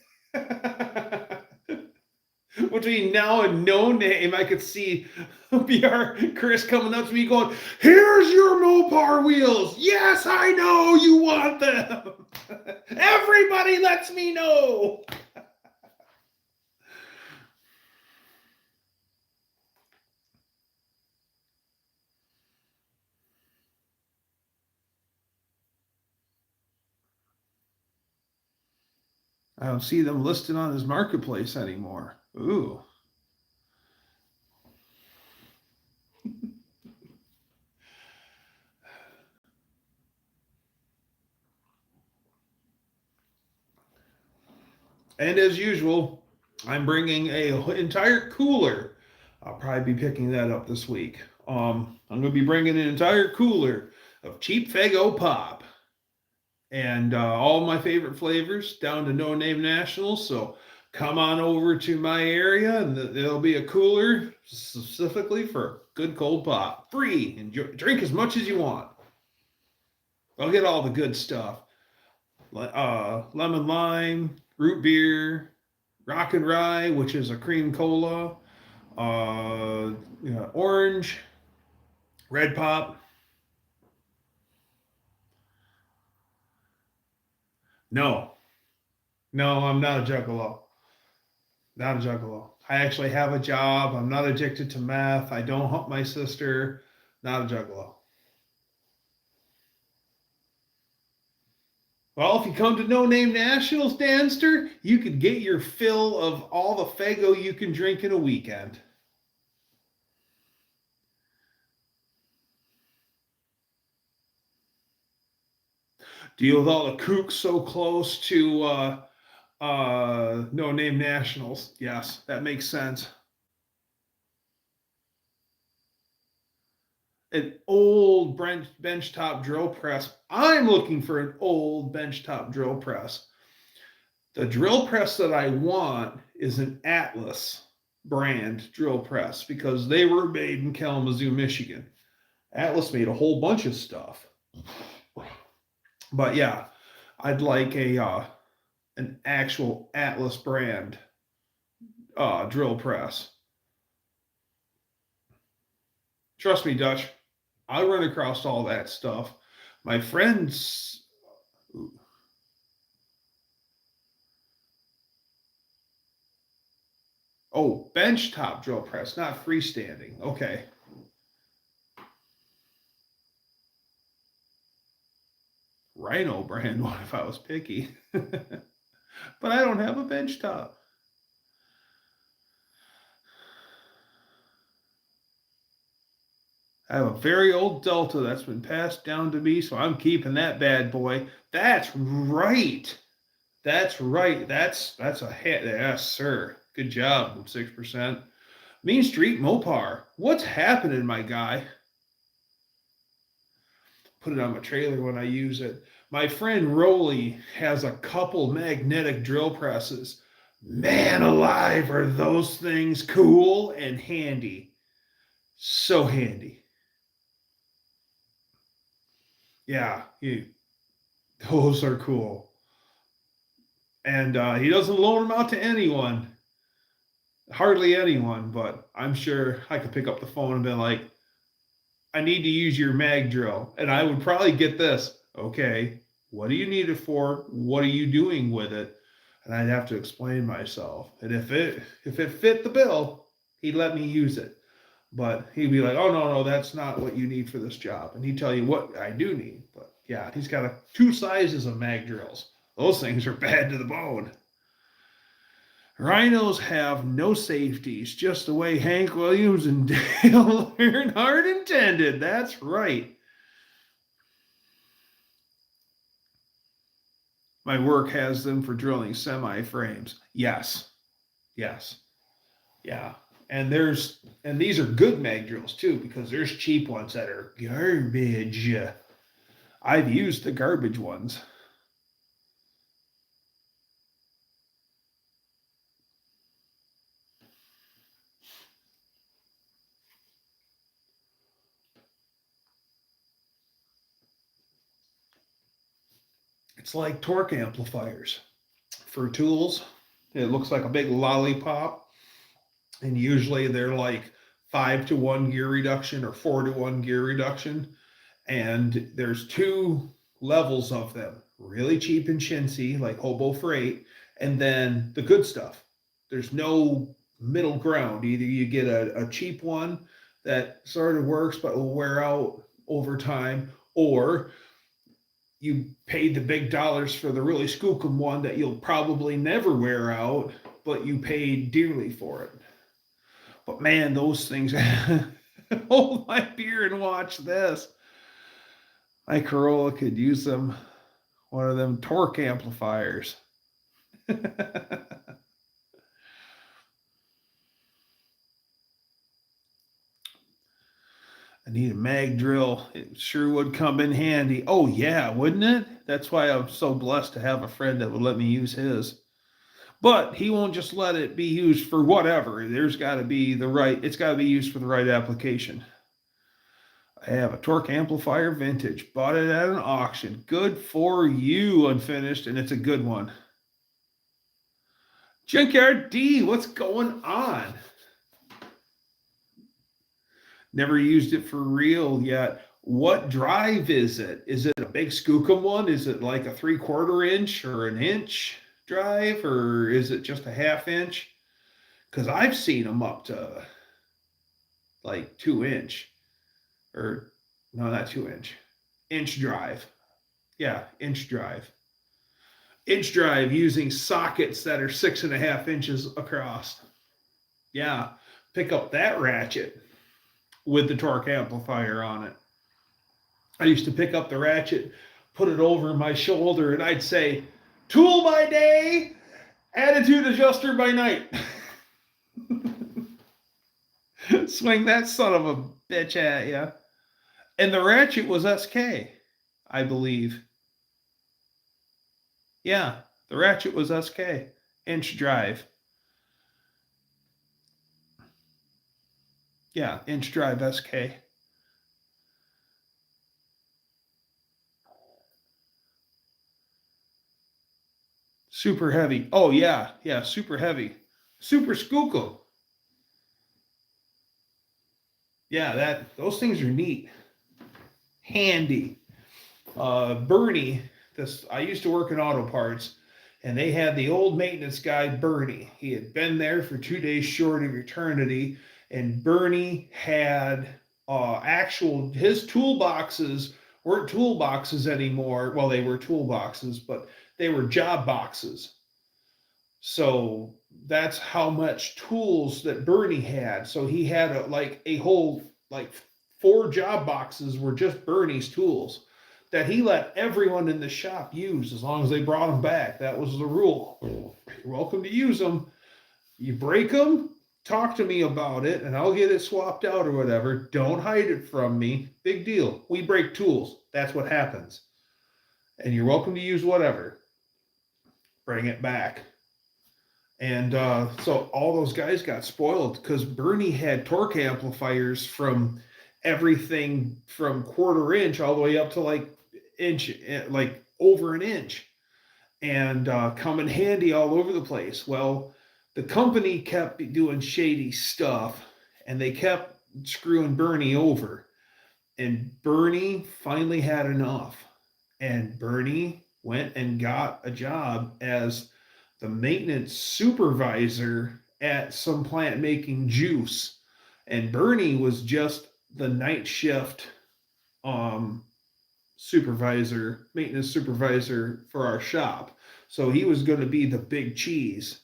Between now and No Name, I could see BR Chris coming up to me going, here's your Mopar wheels. Yes, I know you want them. Everybody lets me know. I don't see them listed on his marketplace anymore. Ooh. And as usual, I'm bringing an entire cooler. I'll probably be picking that up this week. I'm going to be bringing an entire cooler of cheap Faygo pop and all my favorite flavors down to No Name Nationals. So come on over to my area, and there'll be a cooler specifically for good cold pop. Free. Enjoy, drink as much as you want. I'll get all the good stuff. Lemon lime, root beer, rock and rye, which is a cream cola, orange, red pop. No, I'm not a juggalo. Not a juggalo. I actually have a job. I'm not addicted to meth. I don't hump my sister. Not a juggalo. Well, if you come to No Name Nationals, Danster, you could get your fill of all the Faygo you can drink in a weekend. Deal with all the kooks so close to No Name Nationals. Yes, that makes sense. An old benchtop drill press. I'm looking for an old benchtop drill press. The drill press that I want is an Atlas brand drill press because they were made in Kalamazoo, Michigan. Atlas made a whole bunch of stuff. But yeah, I'd like an actual Atlas brand drill press. Trust me, Dutch, I run across all that stuff. My friends. Oh, benchtop drill press, not freestanding. Okay. Rhino brand one if I was picky. But I don't have a benchtop. I have a very old Delta that's been passed down to me, so I'm keeping that bad boy. That's right. That's right. That's a hit. Yes, sir. Good job, 6%. Mean Street Mopar. What's happening, my guy? Put it on my trailer when I use it. My friend Rolly has a couple magnetic drill presses. Man alive, are those things cool and handy. So handy. Yeah, those are cool. And he doesn't loan them out to anyone. Hardly anyone, but I'm sure I could pick up the phone and be like, I need to use your mag drill. And I would probably get this. Okay, what do you need it for? What are you doing with it? And I'd have to explain myself. And if it fit the bill, he'd let me use it. But he'd be like, oh, no, that's not what you need for this job. And he'd tell you what I do need. But Yeah, he's got two sizes of mag drills. Those things are bad to the bone. Rhinos have no safeties, just the way Hank Williams and Dale Earnhardt intended. That's right. My work has them for drilling semi-frames. Yes. Yes. Yeah. And these are good mag drills too, because there's cheap ones that are garbage. I've used the garbage ones. It's like torque amplifiers for tools. It looks like a big lollipop, and usually they're like 5-to-1 gear reduction or 4-to-1 gear reduction. And there's two levels of them, really cheap and chintzy, like Hobo Freight, and then the good stuff. There's no middle ground. Either you get a cheap one that sort of works but will wear out over time, or you paid the big dollars for the really skookum one that you'll probably never wear out, but you paid dearly for it. But man, those things, hold my beer and watch this. My Corolla could use one of them torque amplifiers. I need a mag drill. It sure would come in handy. Oh yeah, wouldn't it? That's why I'm so blessed to have a friend that would let me use his. But he won't just let it be used for whatever. There's got to be it's got to be used for the right application. I have a torque amplifier vintage. Bought it at an auction. Good for you, unfinished, and it's a good one. Junkyard D, what's going on? Never used it for real yet. What drive is it? Is it a big skookum one? Is it like a 3/4 inch or an inch drive, or is it just a 1/2 inch? Because I've seen them up to like 2-inch, or no, not 2-inch, inch drive. Yeah, inch drive. Inch drive using sockets that are 6.5 inches across. Yeah, pick up that ratchet with the torque amplifier on it. I used to pick up the ratchet, put it over my shoulder, and I'd say, tool by day, attitude adjuster by night. Swing that son of a bitch at you. And the ratchet was SK, I believe. Yeah, the ratchet was SK, inch drive. Yeah, inch drive SK. Super heavy. Oh, yeah. Yeah, super heavy. Super skookum. Yeah, those things are neat. Handy. Bernie, I used to work in auto parts, and they had the old maintenance guy, Bernie. He had been there for 2 days short of eternity, and Bernie had his toolboxes weren't toolboxes anymore. Well, they were toolboxes, but they were job boxes. So that's how much tools that Bernie had. So he had a whole 4 job boxes were just Bernie's tools that he let everyone in the shop use as long as they brought them back. That was the rule. You're welcome to use them. You break them, talk to me about it, and I'll get it swapped out or whatever. Don't hide it from me. Big deal. We break tools. That's what happens. And you're welcome to use whatever. Bring it back. And so all those guys got spoiled because Bernie had torque amplifiers from everything from 1/4 inch all the way up to inch, like over an inch, and come in handy all over the place. Well, the company kept doing shady stuff, and they kept screwing Bernie over. And Bernie finally had enough. And Bernie went and got a job as the maintenance supervisor at some plant making juice. And Bernie was just the night shift supervisor, maintenance supervisor for our shop. So he was going to be the big cheese.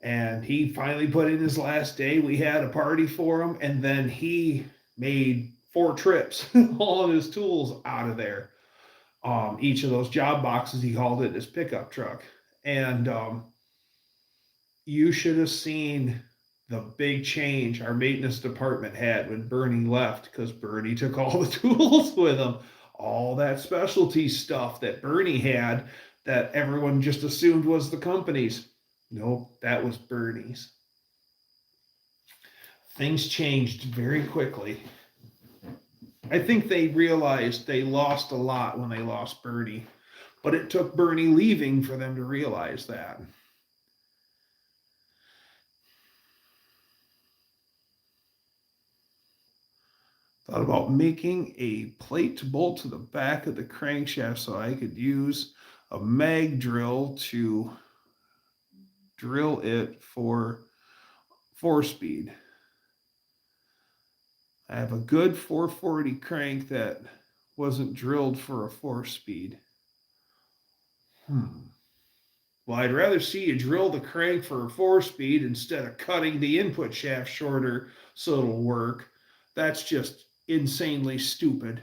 And he finally put in his last day. We had a party for him, and then he made 4 trips, all of his tools out of there. Each of those job boxes, he hauled it in his pickup truck. And you should have seen the big change our maintenance department had when Bernie left, because Bernie took all the tools with him. All that specialty stuff that Bernie had that everyone just assumed was the company's. Nope, that was Bernie's. Things changed very quickly. I think they realized they lost a lot when they lost Bernie, but it took Bernie leaving for them to realize that. Thought about making a plate to bolt to the back of the crankshaft so I could use a mag drill to drill it for 4-speed. I have a good 440 crank that wasn't drilled for a 4-speed. Well, I'd rather see you drill the crank for a 4-speed instead of cutting the input shaft shorter so it'll work. That's just insanely stupid.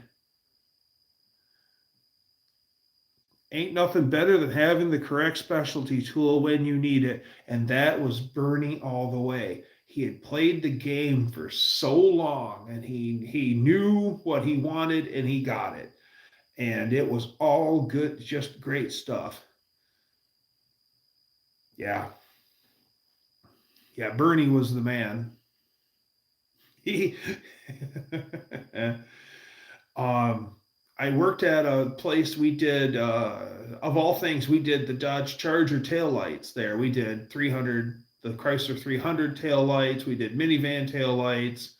Ain't nothing better than having the correct specialty tool when you need it, and that was Bernie all the way. He had played the game for so long, and he knew what he wanted, and he got it. And it was all good, just great stuff. Yeah. Yeah, Bernie was the man. He I worked at a place we did, of all things, we did the Dodge Charger taillights there. We did the Chrysler 300 taillights. We did minivan taillights.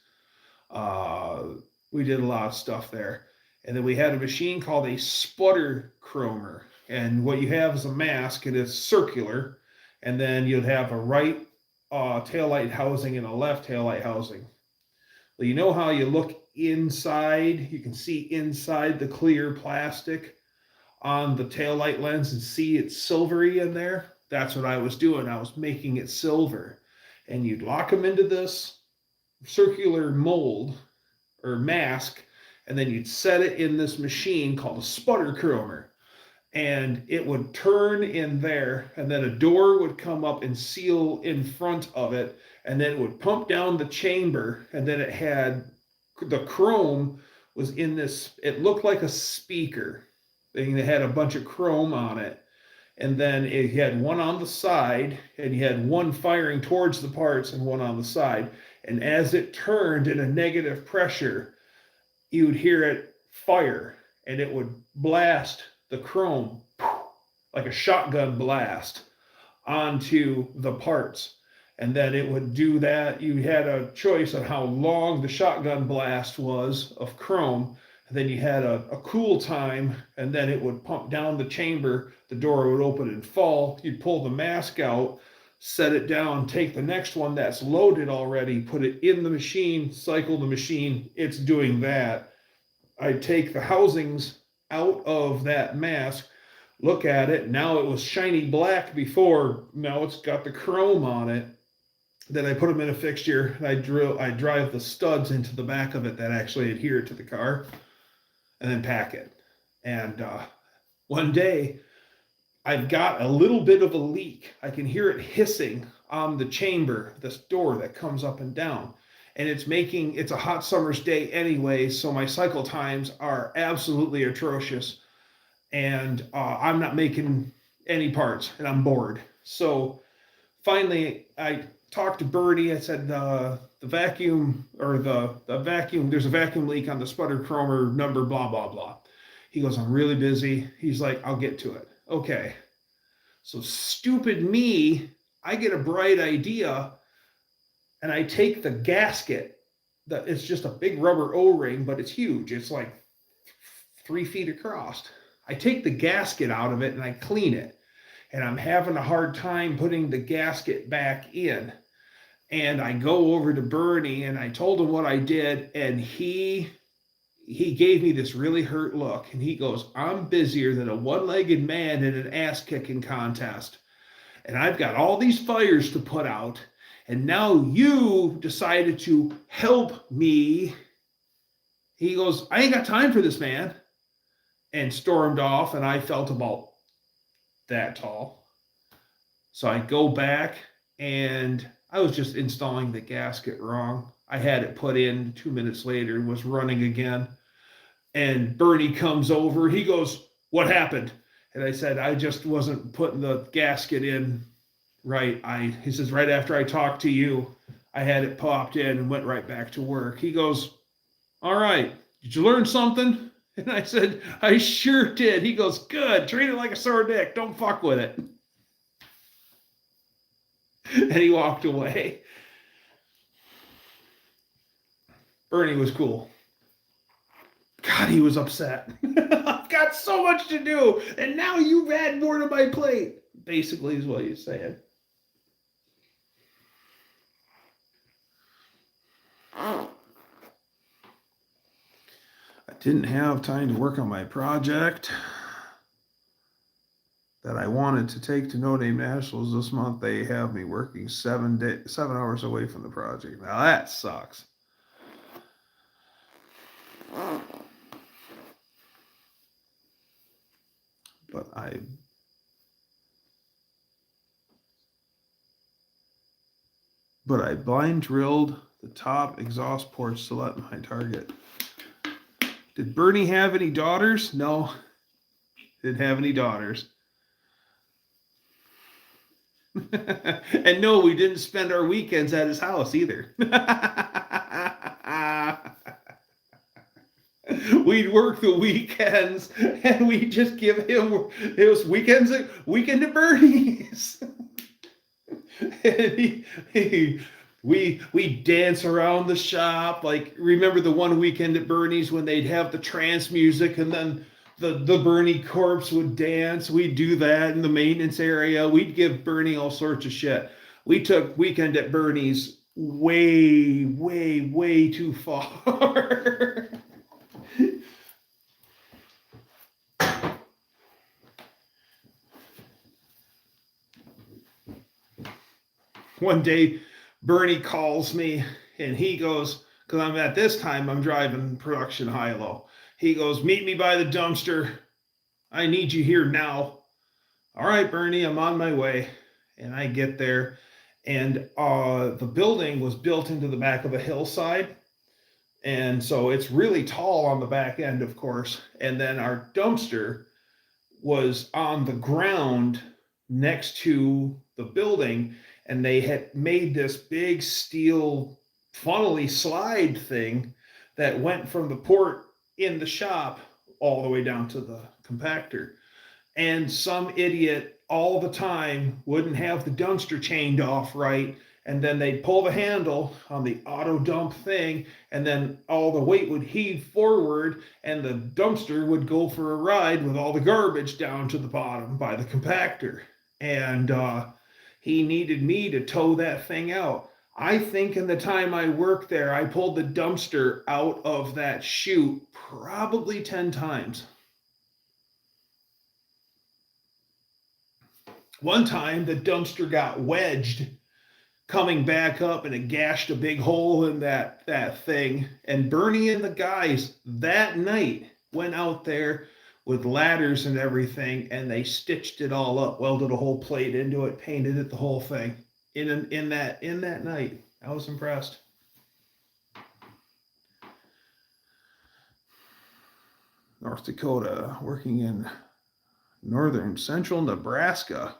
We did a lot of stuff there. And then we had a machine called a sputter chromer. And what you have is a mask, and it's circular. And then you'd have a right taillight housing and a left taillight housing. Well, you know how you look inside, you can see inside the clear plastic on the taillight lens and see it's silvery in there? That's what I was doing. I was making it silver. And you'd lock them into this circular mold or mask, and then you'd set it in this machine called a sputter chromer. And it would turn in there, and then a door would come up and seal in front of it, and then it would pump down the chamber, and then it had the chrome was in this, it looked like a speaker thing that had a bunch of chrome on it, and then it had one on the side, and you had one firing towards the parts and one on the side, and as it turned in a negative pressure, you would hear it fire, and it would blast the chrome like a shotgun blast onto the parts. And then it would do that. You had a choice on how long the shotgun blast was of chrome. And then you had a cool time, and then it would pump down the chamber. The door would open and fall. You'd pull the mask out, set it down, take the next one that's loaded already, put it in the machine, cycle the machine. It's doing that. I'd take the housings out of that mask, look at it. Now it was shiny black before. Now it's got the chrome on it. Then I put them in a fixture, and I drive the studs into the back of it that actually adhere to the car, and then pack it. And one day, I've got a little bit of a leak. I can hear it hissing on the chamber, this door that comes up and down. And it's a hot summer's day anyway, so my cycle times are absolutely atrocious. And I'm not making any parts, and I'm bored. So finally, I talked to Bernie. I said, the vacuum, or the vacuum, there's a vacuum leak on the sputter chromer number, blah, blah, blah. He goes, I'm really busy. He's like, I'll get to it. Okay. So stupid me, I get a bright idea, and I take the gasket, that it's just a big rubber O-ring, but it's huge. It's like 3 feet across. I take the gasket out of it and I clean it. And I'm having a hard time putting the gasket back in. And I go over to Bernie and I told him what I did, and he he gave me this really hurt look, and he goes, I'm busier than a one-legged man in an ass-kicking contest. And I've got all these fires to put out, and now you decided to help me. He goes, I ain't got time for this, man. And stormed off, and I felt about that tall. So I go back, and I was just installing the gasket wrong. I had it put in 2 minutes later and was running again. And Bernie comes over. He goes, what happened? And I said, I just wasn't putting the gasket in right. He says, right after I talked to you, I had it popped in and went right back to work. He goes, all right, did you learn something? And I said, I sure did. He goes, good, treat it like a sore dick. Don't fuck with it. And he walked away. Bernie was cool. God, he was upset. I've got so much to do, and now you add more to my plate. Basically is what he's saying. I didn't have time to work on my project that I wanted to take to No Name Nationals this month. They have me working 7 hours away from the project. Now that sucks. But I blind drilled the top exhaust ports to let my target. Did Bernie have any daughters? No, didn't have any daughters. And no, we didn't spend our weekends at his house either. We'd work the weekends, and we'd just give him, it was weekend at Bernie's. And we dance around the shop. Like, remember the one weekend at Bernie's when they'd have the trance music, and then the Bernie corpse would dance? We'd do that in the maintenance area. We'd give Bernie all sorts of shit. We took weekend at Bernie's way, way, way too far. One day, Bernie calls me, and he goes, because I'm driving production high-low. He goes, meet me by the dumpster. I need you here now. All right, Bernie, I'm on my way. And I get there, and the building was built into the back of a hillside. And so it's really tall on the back end, of course. And then our dumpster was on the ground next to the building, and they had made this big steel funnelly slide thing that went from the port in the shop all the way down to the compactor. And some idiot all the time wouldn't have the dumpster chained off right, and then they'd pull the handle on the auto dump thing, and then all the weight would heave forward, and the dumpster would go for a ride with all the garbage down to the bottom by the compactor. And he needed me to tow that thing out. I think in the time I worked there, I pulled the dumpster out of that chute probably 10 times. One time, the dumpster got wedged coming back up, and it gashed a big hole in that thing. And Bernie and the guys that night went out there with ladders and everything, and they stitched it all up, welded a whole plate into it, painted it, the whole thing in that night. I was impressed. North Dakota, working in northern central Nebraska.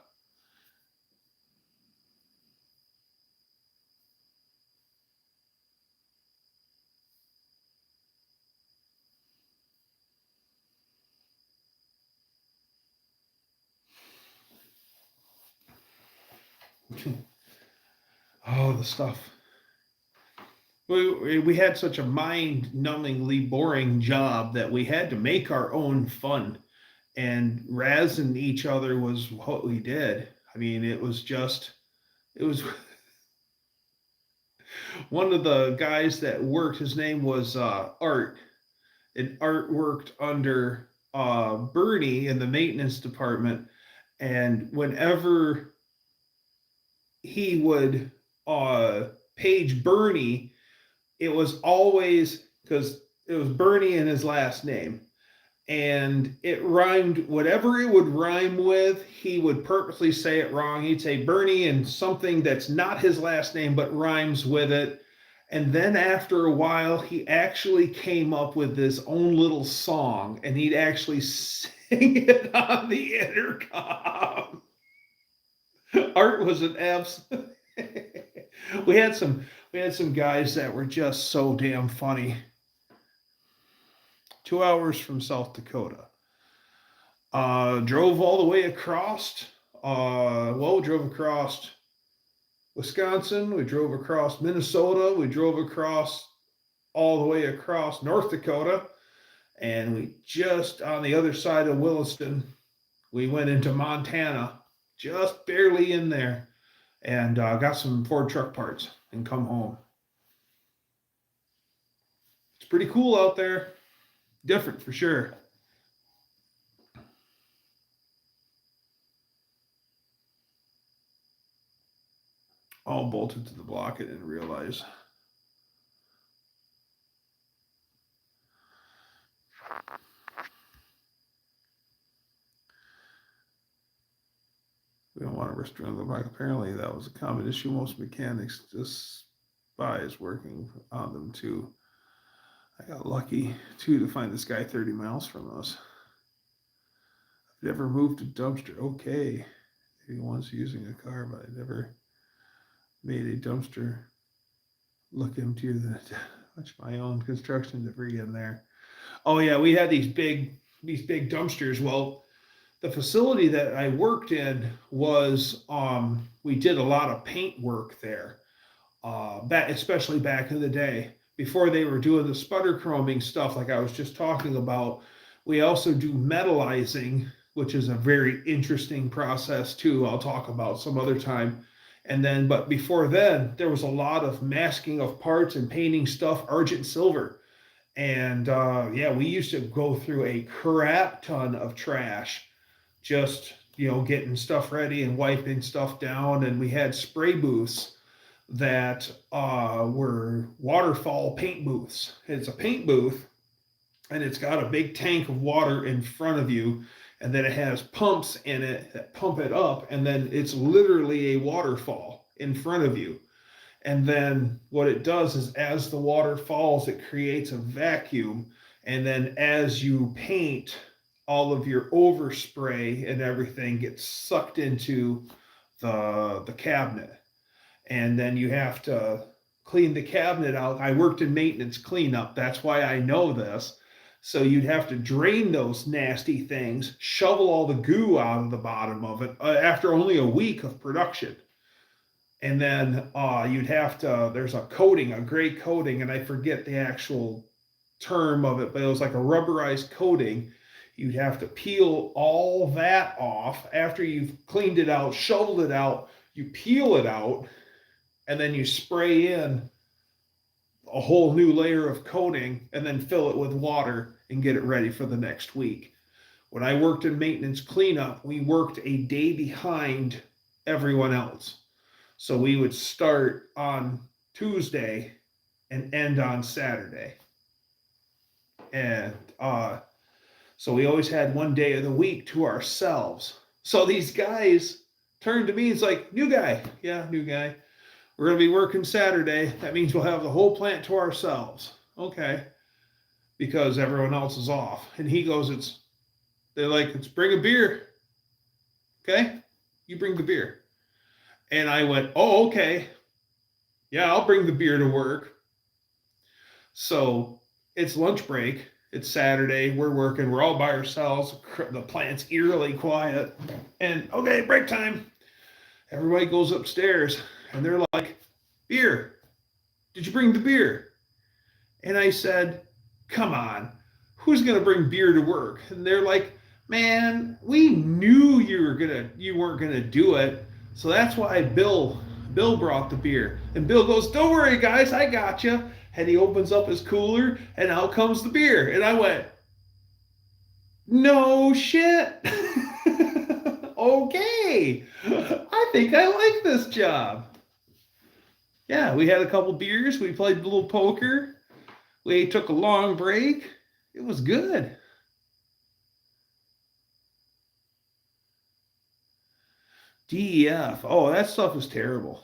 Oh, the stuff. We had such a mind-numbingly boring job that we had to make our own fun. And razzing each other was what we did. I mean, it was one of the guys that worked, his name was Art. and Art worked under Bernie in the maintenance department. And whenever he would page Bernie, it was always because it was Bernie and his last name. And it rhymed, whatever it would rhyme with, he would purposely say it wrong. He'd say Bernie and something that's not his last name but rhymes with it. And then after a while, he actually came up with his own little song, and he'd actually sing it on the intercom. Art was an absolute. we had some guys that were just so damn funny. 2 hours from South Dakota. Drove all the way across. Drove across Wisconsin. We drove across Minnesota. We drove across all the way across North Dakota. And we just on the other side of Williston, we went into Montana, just barely in there, and got some Ford truck parts and come home. It's pretty cool out there. Different for sure. All bolted to the block. I didn't realize. We don't want to restrain the block. Apparently, that was a common issue. Most mechanics despise working on them too. I got lucky, too, to find this guy 30 miles from us. I've never moved a dumpster. Okay. Maybe once using a car, but I never made a dumpster look emptier than much my own construction debris in there. Oh, yeah, we had these big dumpsters. Well, the facility that I worked in was, we did a lot of paint work there, especially back in the day. Before they were doing the sputter chroming stuff like I was just talking about. We also do metallizing, which is a very interesting process too. I'll talk about some other time. And then, but before then, there was a lot of masking of parts and painting stuff, argent silver. And we used to go through a crap ton of trash, just, getting stuff ready and wiping stuff down. And we had spray booths that were waterfall paint booths. It's a paint booth, and it's got a big tank of water in front of you, and then it has pumps in it that pump it up, and then it's literally a waterfall in front of you. And then what it does is, as the water falls, it creates a vacuum, and then as you paint, all of your overspray and everything gets sucked into the cabinet. And then you have to clean the cabinet out. I worked in maintenance cleanup. That's why I know this. So you'd have to drain those nasty things, shovel all the goo out of the bottom of it after only a week of production. And then you'd have to, there's a coating, a gray coating, and I forget the actual term of it, but it was like a rubberized coating. You'd have to peel all that off after you've cleaned it out, shoveled it out, you peel it out, and then you spray in a whole new layer of coating and then fill it with water and get it ready for the next week. When I worked in maintenance cleanup, we worked a day behind everyone else. So we would start on Tuesday and end on Saturday. And so we always had one day of the week to ourselves. So these guys turned to me, it's like, new guy. Yeah, new guy. We're going to be working Saturday. That means we'll have the whole plant to ourselves. Okay. Because everyone else is off. And he goes, they're like, let's bring a beer. Okay. You bring the beer. And I went, oh, okay. Yeah, I'll bring the beer to work. So it's lunch break. It's Saturday. We're working. We're all by ourselves. The plant's eerily quiet. And okay, break time. Everybody goes upstairs. And they're like, beer. Did you bring the beer? And I said, come on. Who's going to bring beer to work? And they're like, man, we knew you weren't going to do it. So that's why Bill brought the beer. And Bill goes, don't worry, guys. I got you. And he opens up his cooler, and out comes the beer. And I went, no shit. Okay. I think I like this job. Yeah, we had a couple beers. We played a little poker. We took a long break. It was good. DEF. Oh, that stuff is terrible.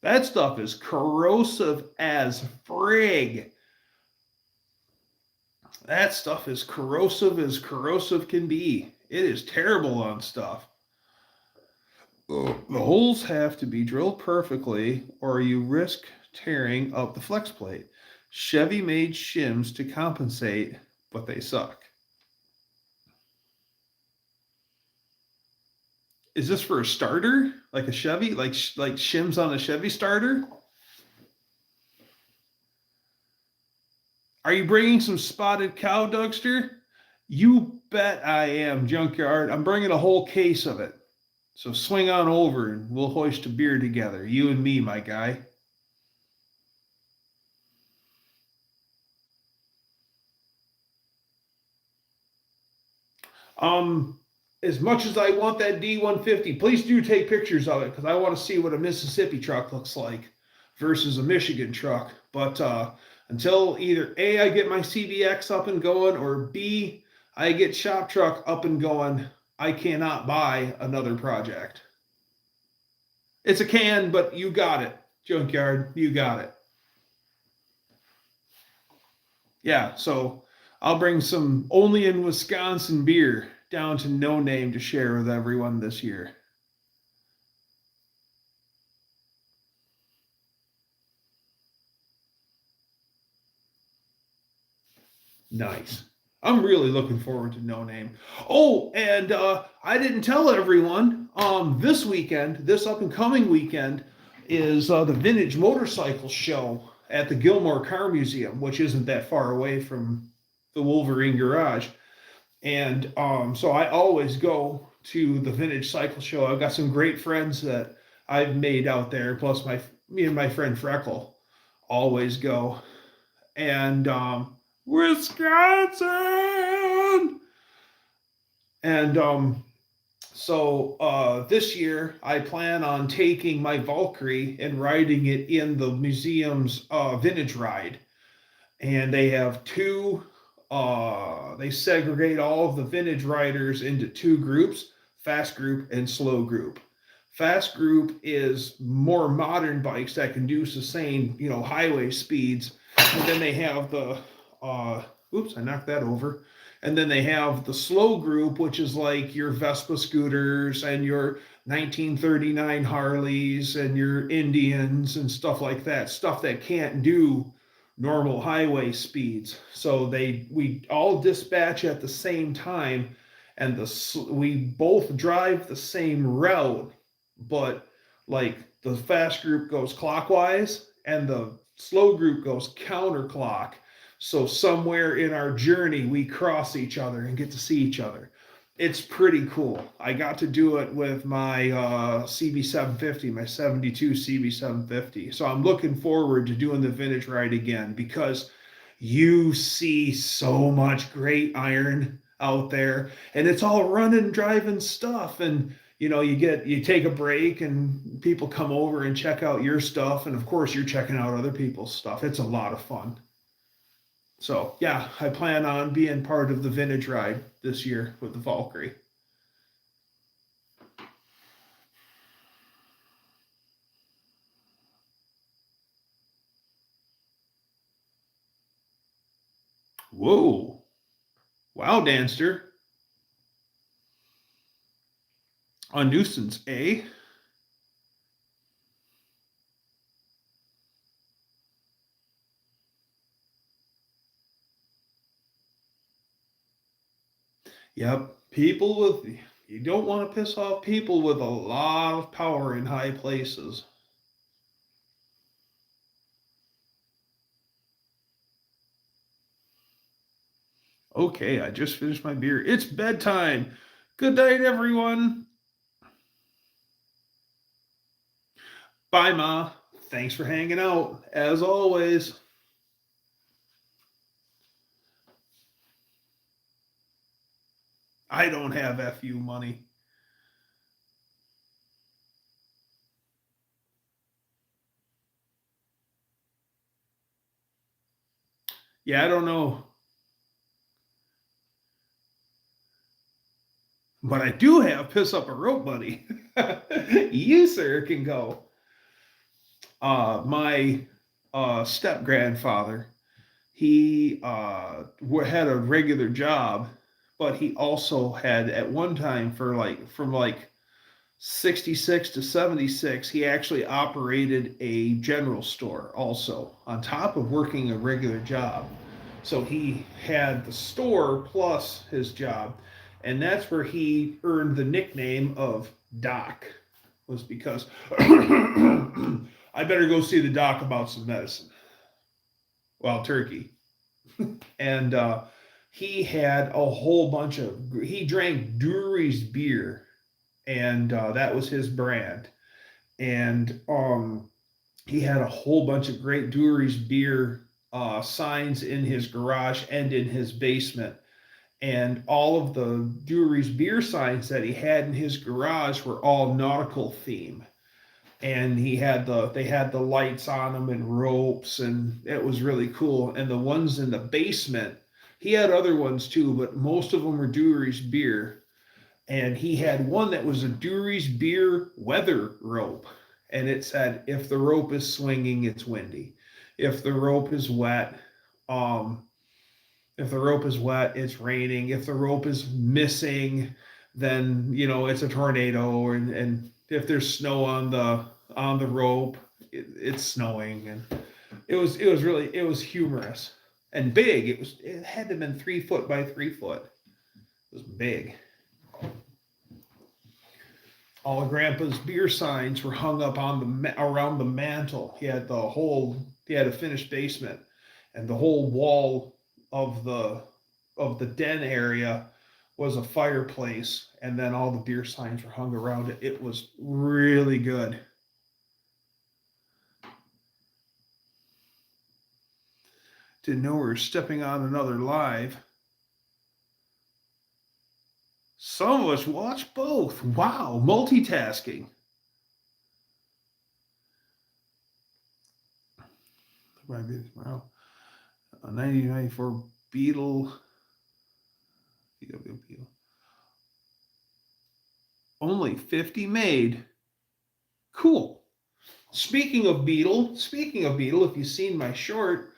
That stuff is corrosive as frig. That stuff is corrosive as corrosive can be. It is terrible on stuff. The holes have to be drilled perfectly or you risk tearing up the flex plate. Chevy made shims to compensate, but they suck. Is this for a starter? Like a Chevy? Like shims on a Chevy starter? Are you bringing some spotted cow, Dougster? You bet I am, Junkyard. I'm bringing a whole case of it. So swing on over and we'll hoist a beer together. You and me, my guy. As much as I want that D150, please do take pictures of it because I want to see what a Mississippi truck looks like versus a Michigan truck. But until either A, I get my CBX up and going, or B, I get Shop Truck up and going, I cannot buy another project. It's a can, but you got it, Junkyard. You got it. Yeah, so I'll bring some only in Wisconsin beer down to No Name to share with everyone this year. Nice. I'm really looking forward to No Name. Oh, and I didn't tell everyone, this weekend, this up and coming weekend, is the Vintage Motorcycle Show at the Gilmore Car Museum, which isn't that far away from the Wolverine Garage. And so I always go to the Vintage Cycle Show. I've got some great friends that I've made out there, plus me and my friend Freckle always go. And Wisconsin! And so this year I plan on taking my Valkyrie and riding it in the museum's vintage ride. And they have they segregate all of the vintage riders into two groups, fast group and slow group. Fast group is more modern bikes that can do the same, highway speeds. And then they have the oops, I knocked that over. And then they have the slow group, which is like your Vespa scooters and your 1939 Harleys and your Indians and stuff like that. Stuff that can't do normal highway speeds. So we all dispatch at the same time, and we both drive the same route, but like the fast group goes clockwise and the slow group goes counterclock. So somewhere in our journey, we cross each other and get to see each other. It's pretty cool. I got to do it with my CB750, my 72 CB750. So I'm looking forward to doing the vintage ride again because you see so much great iron out there, and it's all running, driving stuff. And you take a break and people come over and check out your stuff. And of course, you're checking out other people's stuff. It's a lot of fun. So yeah, I plan on being part of the vintage ride this year with the Valkyrie. Whoa. Wow, Danster. A nuisance, eh? Yep. You don't want to piss off people with a lot of power in high places. Okay, I just finished my beer. It's bedtime. Good night, everyone. Bye, Ma. Thanks for hanging out, as always. I don't have FU money. Yeah, I don't know. But I do have piss up a rope buddy. You, sir, can go. My step grandfather, he had a regular job, but he also had at one time for from 66 to 76, he actually operated a general store also on top of working a regular job. So he had the store plus his job, and that's where he earned the nickname of Doc, was because I better go see the doc about some medicine. Well, turkey. And he had a whole bunch of, he drank Dury's beer, and that was his brand. And he had a whole bunch of great Dury's beer signs in his garage and in his basement. And all of the Dury's beer signs that he had in his garage were all nautical theme. And they had the lights on them and ropes, and it was really cool. And the ones in the basement, he had other ones too, but most of them were Dury's beer. And he had one that was a Dury's beer weather rope, and it said, if the rope is swinging, it's windy. If the rope is wet, it's raining. If the rope is missing, then it's a tornado. And if there's snow on the rope, it's snowing. And it was humorous and big. It had to have been 3 foot by 3 foot. It was big. All of Grandpa's beer signs were hung up on around the mantle. He had a finished basement, and the whole wall of the den area was a fireplace, and then all the beer signs were hung around it. It was really good. Didn't know we were stepping on another live. Some of us watch both. Wow, multitasking. Wow. 1994 Beetle. Only 50 made. Cool. Speaking of Beetle, if you've seen my short,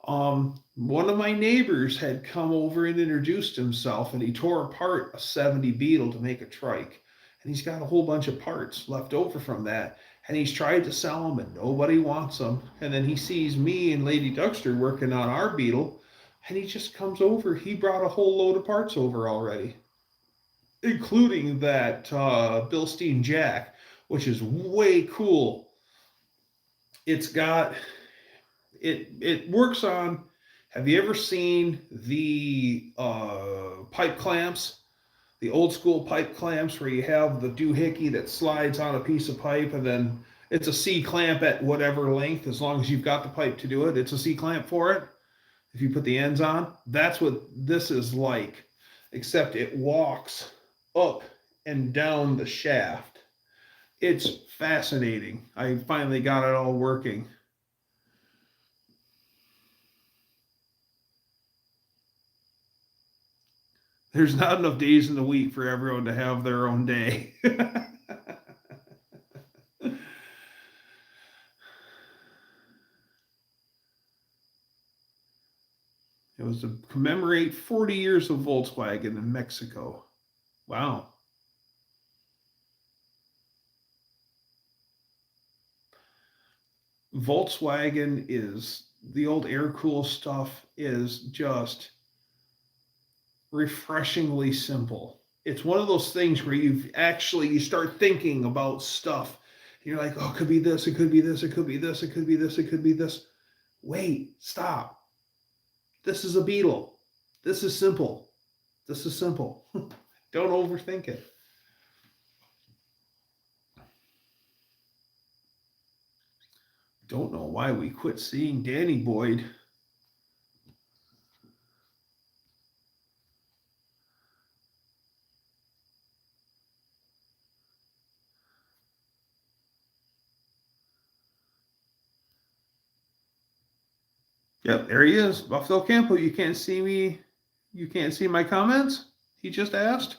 one of my neighbors had come over and introduced himself, and he tore apart a 70 Beetle to make a trike. And he's got a whole bunch of parts left over from that. And he's tried to sell them, and nobody wants them. And then he sees me and Lady Dougster working on our Beetle, and he just comes over. He brought a whole load of parts over already, including that Bilstein jack, which is way cool. It's got, it works on, have you ever seen the pipe clamps? The old school pipe clamps where you have the doohickey that slides on a piece of pipe, and then it's a C clamp at whatever length, as long as you've got the pipe to do it. It's a C clamp for it. If you put the ends on, that's what this is like, except it walks up and down the shaft. It's fascinating. I finally got it all working. There's not enough days in the week for everyone to have their own day. It was to commemorate 40 years of Volkswagen in Mexico. Wow. Volkswagen is, the old air-cooled stuff is just refreshingly simple. It's one of those things where you start thinking about stuff. You're like, oh, it could be this, it could be this, it could be this, it could be this, it could be this. Wait, stop. This is a Beetle. This is simple. This is simple. Don't overthink it. Don't know why we quit seeing Danny Boyd. Yep, there he is. Buffalo Campo, you can't see me. You can't see my comments? He just asked.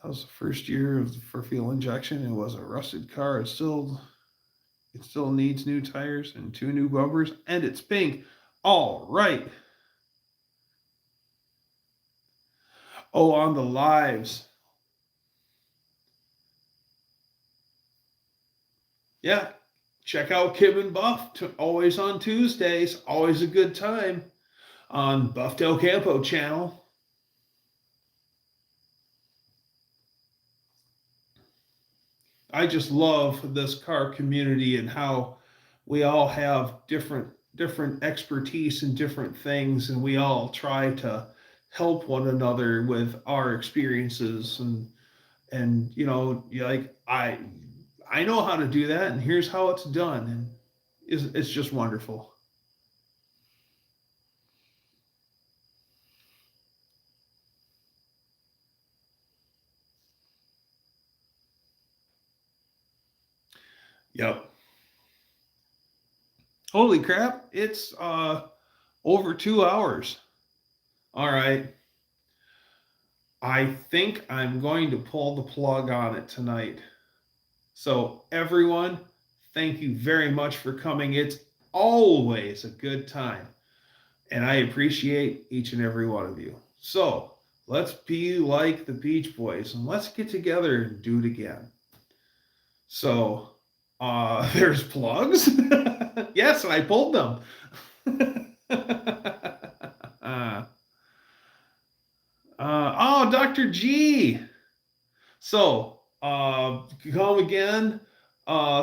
That was the first year for fuel injection. It was a rusted car. It still needs new tires and 2 new bumpers, and it's pink. All right. Oh, on the lives. Yeah, check out Kim and Buff. Always on Tuesdays. Always a good time on Buff Del Campo channel. I just love this car community and how we all have different expertise in different things, and we all try to help one another with our experiences, and you know, like I know how to do that, and here's how it's done, and it's just wonderful. Yep. Holy crap, it's over 2 hours. All right. I think I'm going to pull the plug on it tonight. So everyone, thank you very much for coming. It's always a good time. And I appreciate each and every one of you. So let's be like the Beach Boys and let's get together and do it again. So there's plugs. Yes, and I pulled them. Oh, Dr. G. So come again.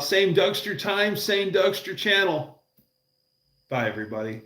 Same Dougster time, same Dougster channel. Bye, everybody.